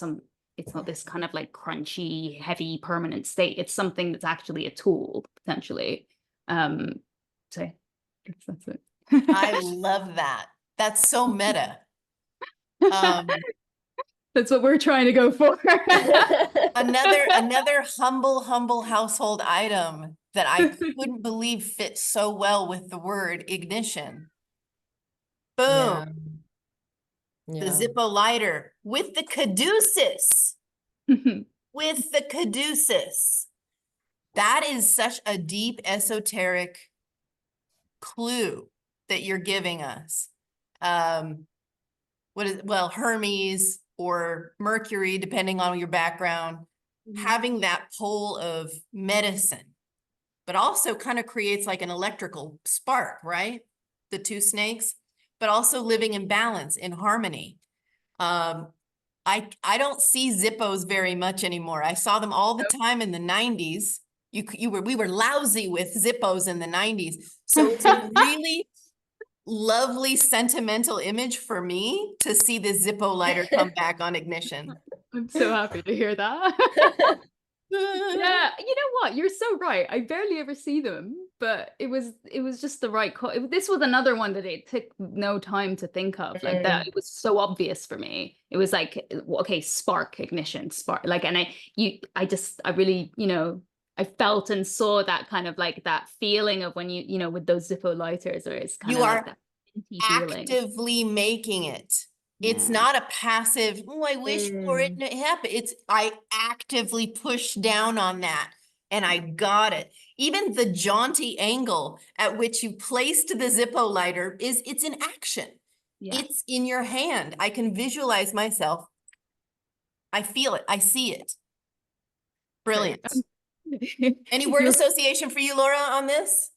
this kind of like crunchy, heavy, permanent state. It's something that's actually a tool, potentially. So that's it. I love that. That's so meta. That's what we're trying to go for. Another humble household item that I couldn't believe fits so well with the word ignition. Boom. Yeah. The Zippo lighter with the caduceus. With the caduceus. That is such a deep esoteric clue that you're giving us. Well, Hermes or Mercury, depending on your background, having that pole of medicine, but also kind of creates like an electrical spark, right? The two snakes, but also living in balance, in harmony. I don't see Zippos very much anymore. I saw them all the time in the 90s. We were lousy with Zippos in the 90s. So it's a really lovely sentimental image for me to see the Zippo lighter come back on ignition. I'm so happy to hear that. Yeah, you know what? You're so right. I barely ever see them, but it was just the right call. This was another one that it took no time to think of like that. It was so obvious for me. It was like, okay, spark, ignition, spark. Like, and I really, you know, I felt and saw that kind of like that feeling of when you know, with those Zippo lighters, or it's kind You of are like that minty feeling. actively making it. It's Yeah. not a passive, oh, I wish for it to happen. It's, I actively push down on that and I got it. Even the jaunty angle at which you placed the Zippo lighter it's in action. Yeah. It's in your hand. I can visualize myself. I feel it. I see it. Brilliant. Any word association for you, Laura, on this?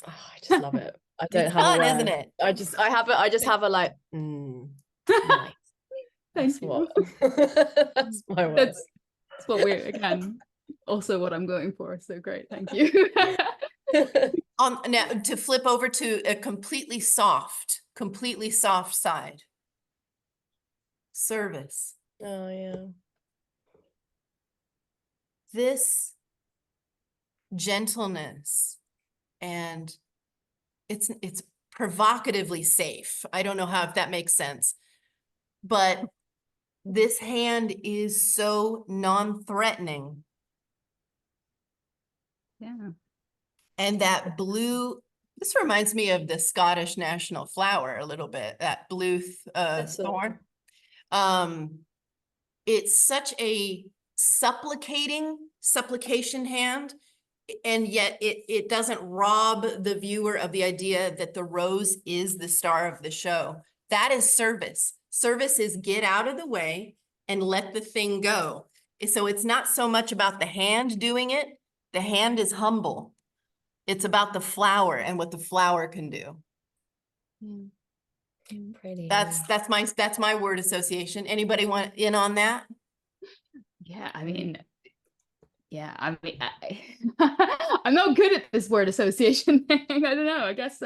Oh, I just love it. I don't It's have fun, a word. isn't it? I just have a like, nice. Thank you. That's my word. That's what we're, again, also what I'm going for. So great. Thank you. Now to flip over to a completely soft side. Service. Oh yeah. This gentleness, and it's provocatively safe. I don't know if that makes sense, but this hand is so non-threatening. Yeah. And that blue, this reminds me of the Scottish national flower a little bit, that blue thorn. It's such a supplication hand, and yet it doesn't rob the viewer of the idea that the rose is the star of the show. That is service. Service is get out of the way and let the thing go. So it's not so much about the hand doing it. The hand is humble. It's about the flower and what the flower can do. Pretty. That's my word association. Anybody want in on that? Yeah, I mean, I'm not good at this word association thing. I don't know. I guess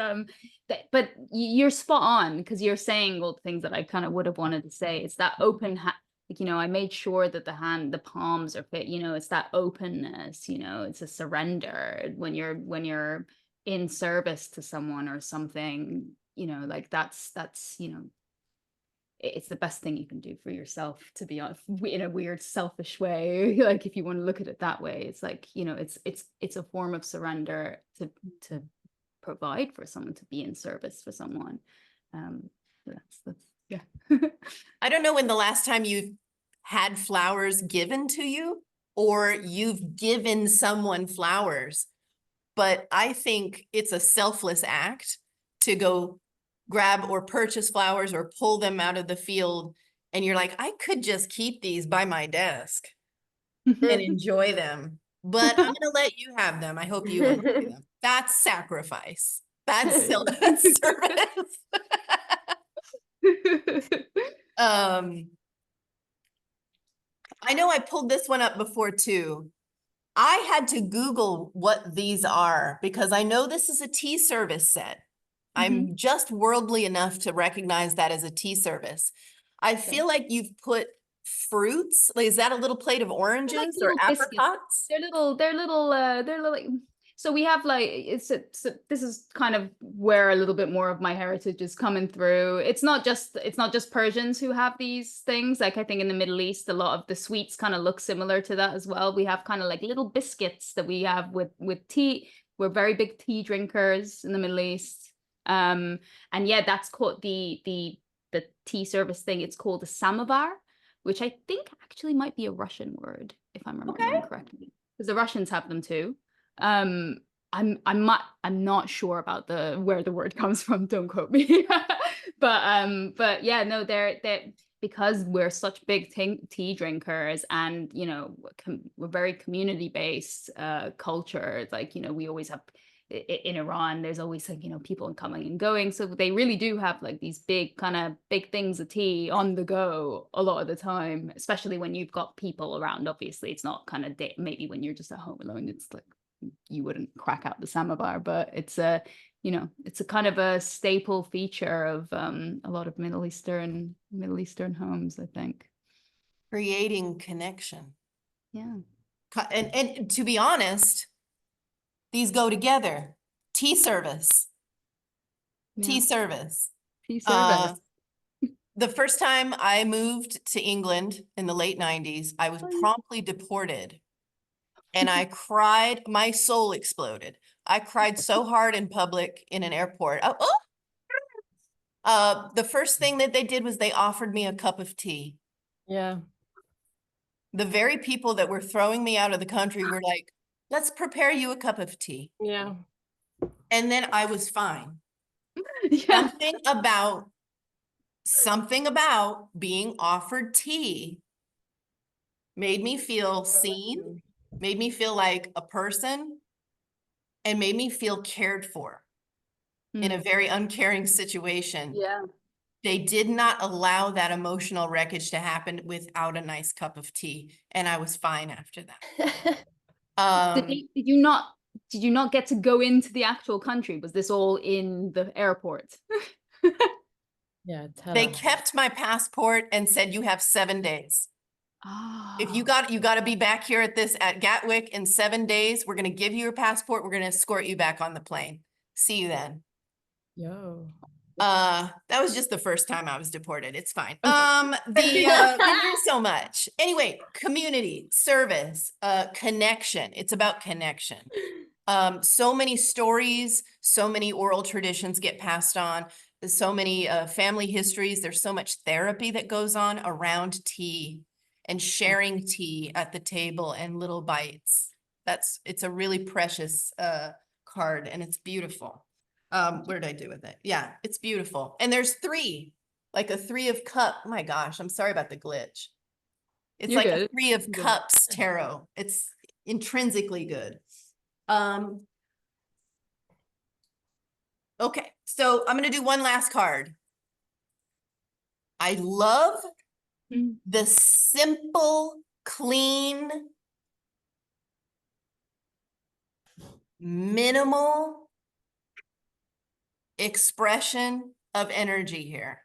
but you're spot on, because you're saying all the things that I kind of would have wanted to say. It's that open like, you know, I made sure that the palms are fit, you know, it's that openness, you know, it's a surrender when you're in service to someone or something, you know, like that's, you know, it's the best thing you can do for yourself, to be honest, in a weird selfish way. Like, if you want to look at it that way, it's like, you know, it's a form of surrender to provide for someone, to be in service for someone. That's yeah. I don't know when the last time you've had flowers given to you or you've given someone flowers, but I think it's a selfless act to go grab or purchase flowers or pull them out of the field. And you're like, I could just keep these by my desk and enjoy them, but I'm going to let you have them. I hope you enjoy them. That's sacrifice. That's service. I know I pulled this one up before too. I had to Google what these are because I know this is a tea service set. I'm just worldly enough to recognize that as a tea service. I feel like you've put fruits. Like, is that a little plate of oranges like or little biscuits. apricots? They're little. So we have like, this is kind of where a little bit more of my heritage is coming through. It's not just Persians who have these things. Like, I think in the Middle East, a lot of the sweets kind of look similar to that as well. We have kind of like little biscuits that we have with tea. We're very big tea drinkers in the Middle East. And yeah, that's called the tea service thing. It's called a samovar, which I think actually might be a Russian word, if I'm remembering correctly, because the Russians have them too. I'm not sure about where the word comes from. Don't quote me. But yeah, no, they're because we're such big tea drinkers, and you know, we're very community based culture. It's like, you know, we always have in Iran, there's always like, you know, people coming and going, so they really do have like these big things of tea on the go a lot of the time, especially when you've got people around. Obviously it's not kind of maybe when you're just at home alone, it's like you wouldn't crack out the samovar, but it's a, you know, it's a kind of a staple feature of a lot of Middle Eastern homes, I think. Creating connection. Yeah. And to be honest, these go together. Tea service. Yeah. Tea service. Tea service. The first time I moved to England in the late 90s, I was promptly deported. And I cried, my soul exploded. I cried so hard in public in an airport. The first thing that they did was they offered me a cup of tea. Yeah. The very people that were throwing me out of the country were like, let's prepare you a cup of tea. Yeah. And then I was fine. Yeah. Something about being offered tea made me feel seen, made me feel like a person, and made me feel cared for in a very uncaring situation. Yeah. They did not allow that emotional wreckage to happen without a nice cup of tea. And I was fine after that. Did you not get to go into the actual country? Was this all in the airport? Yeah, they kept my passport and said, you have 7 days. If you got to be back here at Gatwick in 7 days, we're going to give you your passport. We're going to escort you back on the plane. See you then. Yo. That was just the first time I was deported. It's fine. We learned so much. Anyway, community, service, connection. It's about connection. So many stories, so many oral traditions get passed on. There's so many family histories. There's so much therapy that goes on around tea and sharing tea at the table and little bites. It's a really precious card, and it's beautiful. What did I do with it? Yeah, it's beautiful. And there's 3, like a 3 of cup. Oh my gosh, I'm sorry about the glitch. It's You're like good. a 3 of cups tarot. It's intrinsically good. Okay, so I'm going to do one last card. I love the simple, clean, minimal expression of energy here.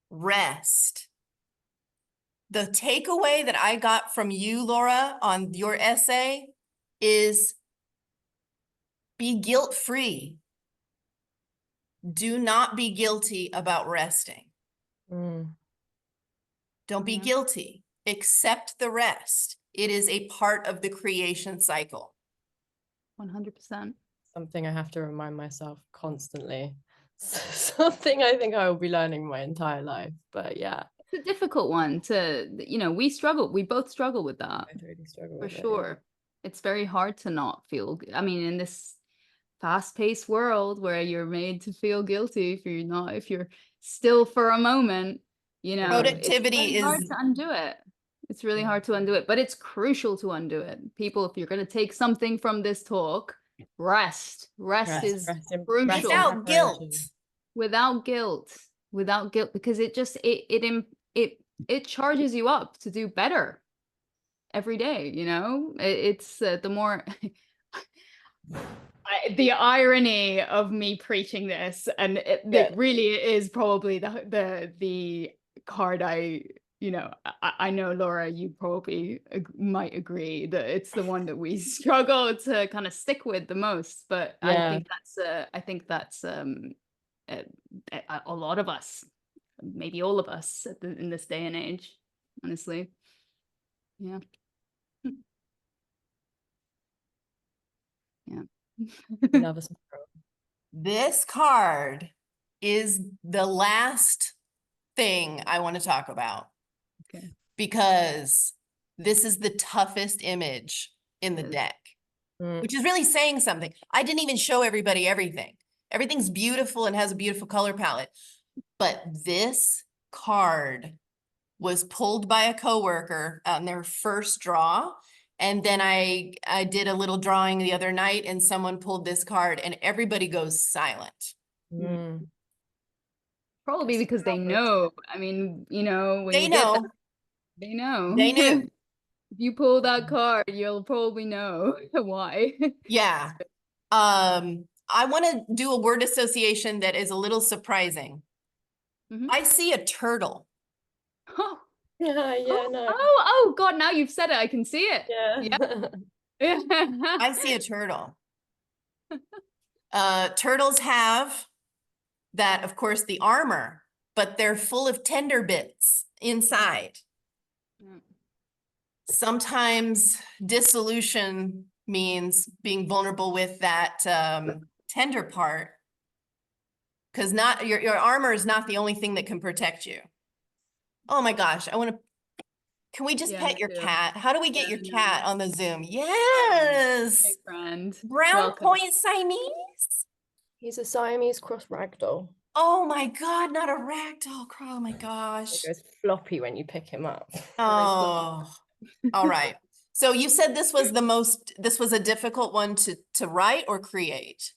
Rest. The takeaway that I got from you, Laura, on your essay is be guilt-free. Do not be guilty about resting. Don't be guilty. Accept the rest. It is a part of the creation cycle. 100%. Something I have to remind myself constantly. Something I think I will be learning my entire life. But yeah. It's a difficult one to, you know, we both struggle with that. I really struggle for with sure. It, yeah. It's very hard to not feel, I mean, in this fast-paced world where you're made to feel guilty if you're still for a moment, you know, Productivity it's really hard to undo it. It's really hard to undo it, but it's crucial to undo it. People, if you're going to take something from this talk, rest is crucial. Without guilt. Without guilt, because it just it charges you up to do better every day, you know. It's the more the irony of me preaching this, and it really is probably the card I know, Laura, you probably might agree that it's the one that we struggle to kind of stick with the most, but I think that's a lot of us, maybe all of us in this day and age, honestly. Yeah. Yeah. Another smile. This card is the last thing I want to talk about. Okay. Because this is the toughest image in the deck, which is really saying something. I didn't even show everybody everything. Everything's beautiful and has a beautiful color palette. But this card was pulled by a coworker on their first draw. And then I did a little drawing the other night and someone pulled this card and everybody goes silent. Mm. Probably because they know. I mean, you know, when They you get know. that, they know. They knew. If you pull that card, you'll probably know why. Yeah. I want to do a word association that is a little surprising. Mhm. I see a turtle. Oh, Yeah, yeah, no. oh God, now you've said it, I can see it. Yeah. I see a turtle. Turtles have that, of course, the armor, but they're full of tender bits inside. Sometimes dissolution means being vulnerable with that tender part, because not your armor is not the only thing that can protect you. Oh my gosh, I want to. Can we just Yeah, pet me your too. cat? How do we get Yeah, your no. cat on the Zoom? Yes. Hey, friend. Brown Welcome. point Siamese. He's a Siamese cross ragdoll. Oh my God, not a ragdoll. Oh my It gosh. goes floppy when you pick him up. Oh, all right. So you said this was this was a difficult one to write or create.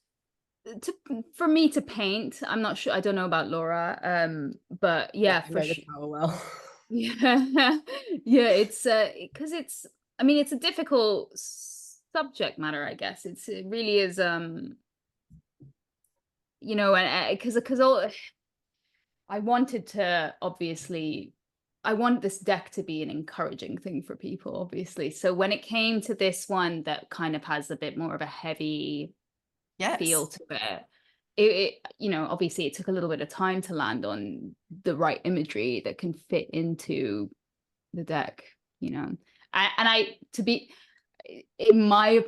For me to paint, I'm not sure. I don't know about Laura. But yeah, I for know the sure. tower well. Yeah, yeah. It's because it's. I mean, it's a difficult subject matter. I guess it really is. You know, and because all I wanted to obviously. I want this deck to be an encouraging thing for people, obviously. So when it came to this one that kind of has a bit more of a heavy feel Yes. to it, you know, obviously it took a little bit of time to land on the right imagery that can fit into the deck, you know. And I to be in my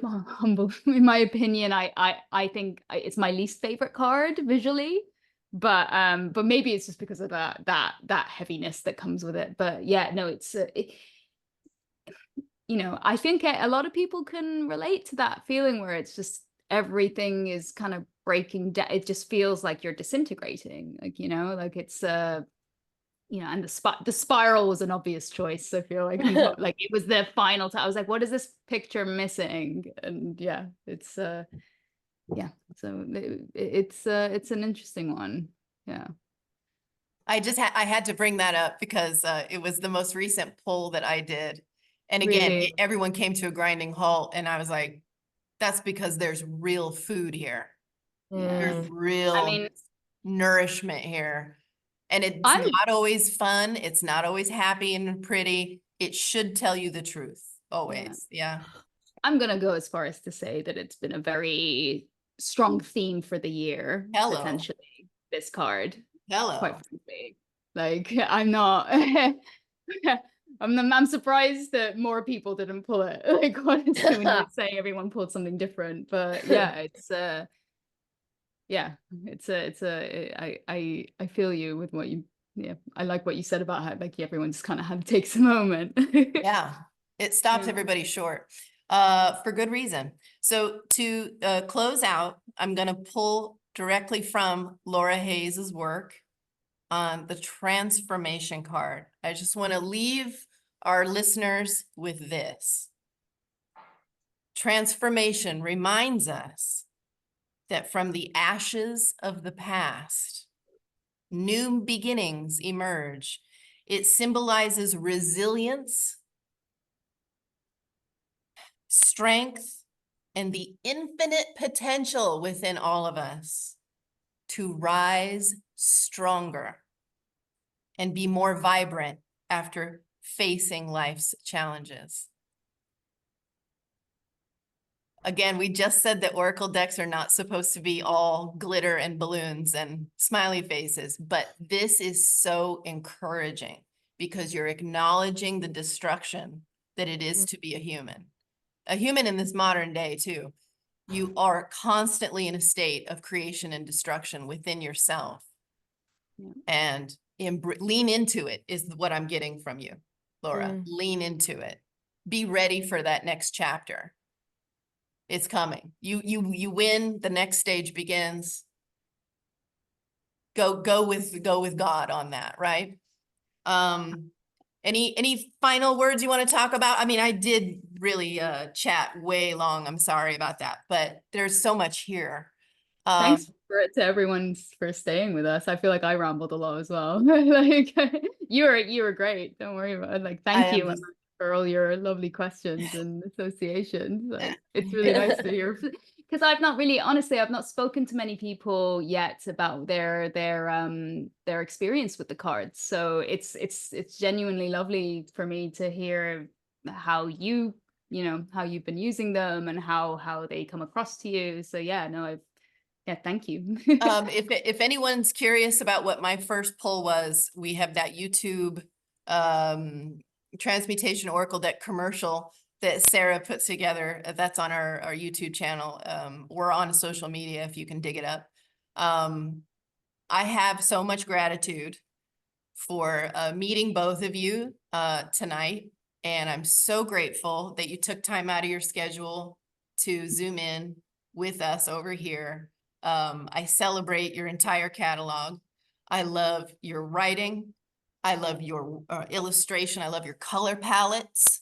opinion, I think it's my least favorite card visually, but maybe it's just because of that heaviness that comes with it. But yeah, no, it's you know, I think a lot of people can relate to that feeling where it's just everything is kind of breaking down. It just feels like you're disintegrating, like, you know, like it's you know, and the spiral was an obvious choice. I feel like like it was the final time. I was like, what is this picture missing? And yeah, it's yeah, so it's an interesting one. Yeah. I had to bring that up because it was the most recent poll that I did. And again, Really? everyone came to a grinding halt and I was like, that's because there's real food here. There's Mm. I real mean, nourishment here. And it's I'm not always fun. It's not always happy and pretty. It should tell you the truth always. Yeah. I'm gonna go as far as to say that it's been a very strong theme for the year, Hello. potentially, this card. Hello. Quite frankly. Like I'm not I'm surprised that more people didn't pull it. Like honestly, when you were saying everyone pulled something different. But yeah, it's yeah, I feel you with what you I like what you said about how like everyone just kind of had to take a moment. Yeah. It stops Yeah. everybody short for good reason. So to close out, I'm going to pull directly from Laura Hayes's work on the transformation card. I just want to leave our listeners with this. Transformation reminds us that from the ashes of the past, new beginnings emerge. It symbolizes resilience, strength, and the infinite potential within all of us to rise stronger and be more vibrant after facing life's challenges. Again, we just said that Oracle decks are not supposed to be all glitter and balloons and smiley faces, but this is so encouraging because you're acknowledging the destruction that it is to be a human in this modern day too. You are constantly in a state of creation and destruction within yourself. Yeah. And lean into it is what I'm getting from you, Laura. Mm. Lean into it. Be ready for that next chapter. It's coming. You win. The next stage begins. Go with God on that, right? Any final words you want to talk about? I mean, I did really chat way long. I'm sorry about that, but there's so much here. Thanks to everyone for staying with us. I feel like I rambled a lot as well. Like you were great. Don't worry about it. Like thank you for all your lovely questions and associations. Like it's really nice to hear, because I've not spoken to many people yet about their experience with the cards. So it's genuinely lovely for me to hear how you've been using them and how they come across to you. So yeah, no, thank you. If anyone's curious about what my first pull was, we have that YouTube Transmutation Oracle Deck commercial that Sarah put together. That's on our YouTube channel. We're on social media if you can dig it up. I have so much gratitude for meeting both of you tonight. And I'm so grateful that you took time out of your schedule to Zoom in with us over here. I celebrate your entire catalog. I love your writing. I love your illustration. I love your color palettes.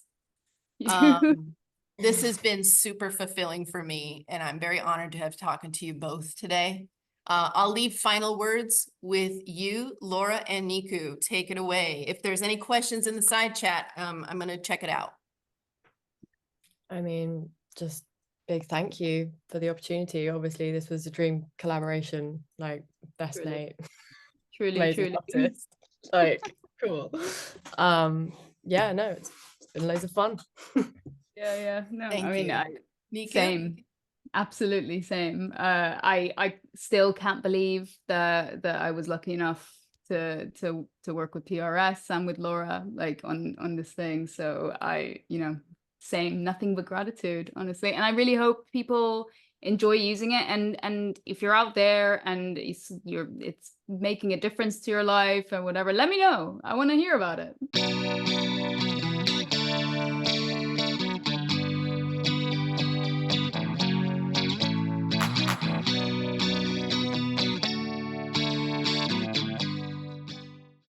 This has been super fulfilling for me, and I'm very honored to have talking to you both today. I'll leave final words with you, Laura and Nikoo. Take it away. If there's any questions in the side chat, I'm going to check it out. I mean, just big thank you for the opportunity. Obviously, this was a dream collaboration, like best mate. Truly. Artist. Like, cool. Yeah, no, it's been loads of fun. Yeah. No, Thank I mean, Nikoo? Same. Absolutely same. I still can't believe that I was lucky enough to work with PRS and with Laura, like on this thing. So same, nothing but gratitude, honestly. And I really hope people enjoy using it. And if you're out there and it's making a difference to your life or whatever, let me know. I want to hear about it.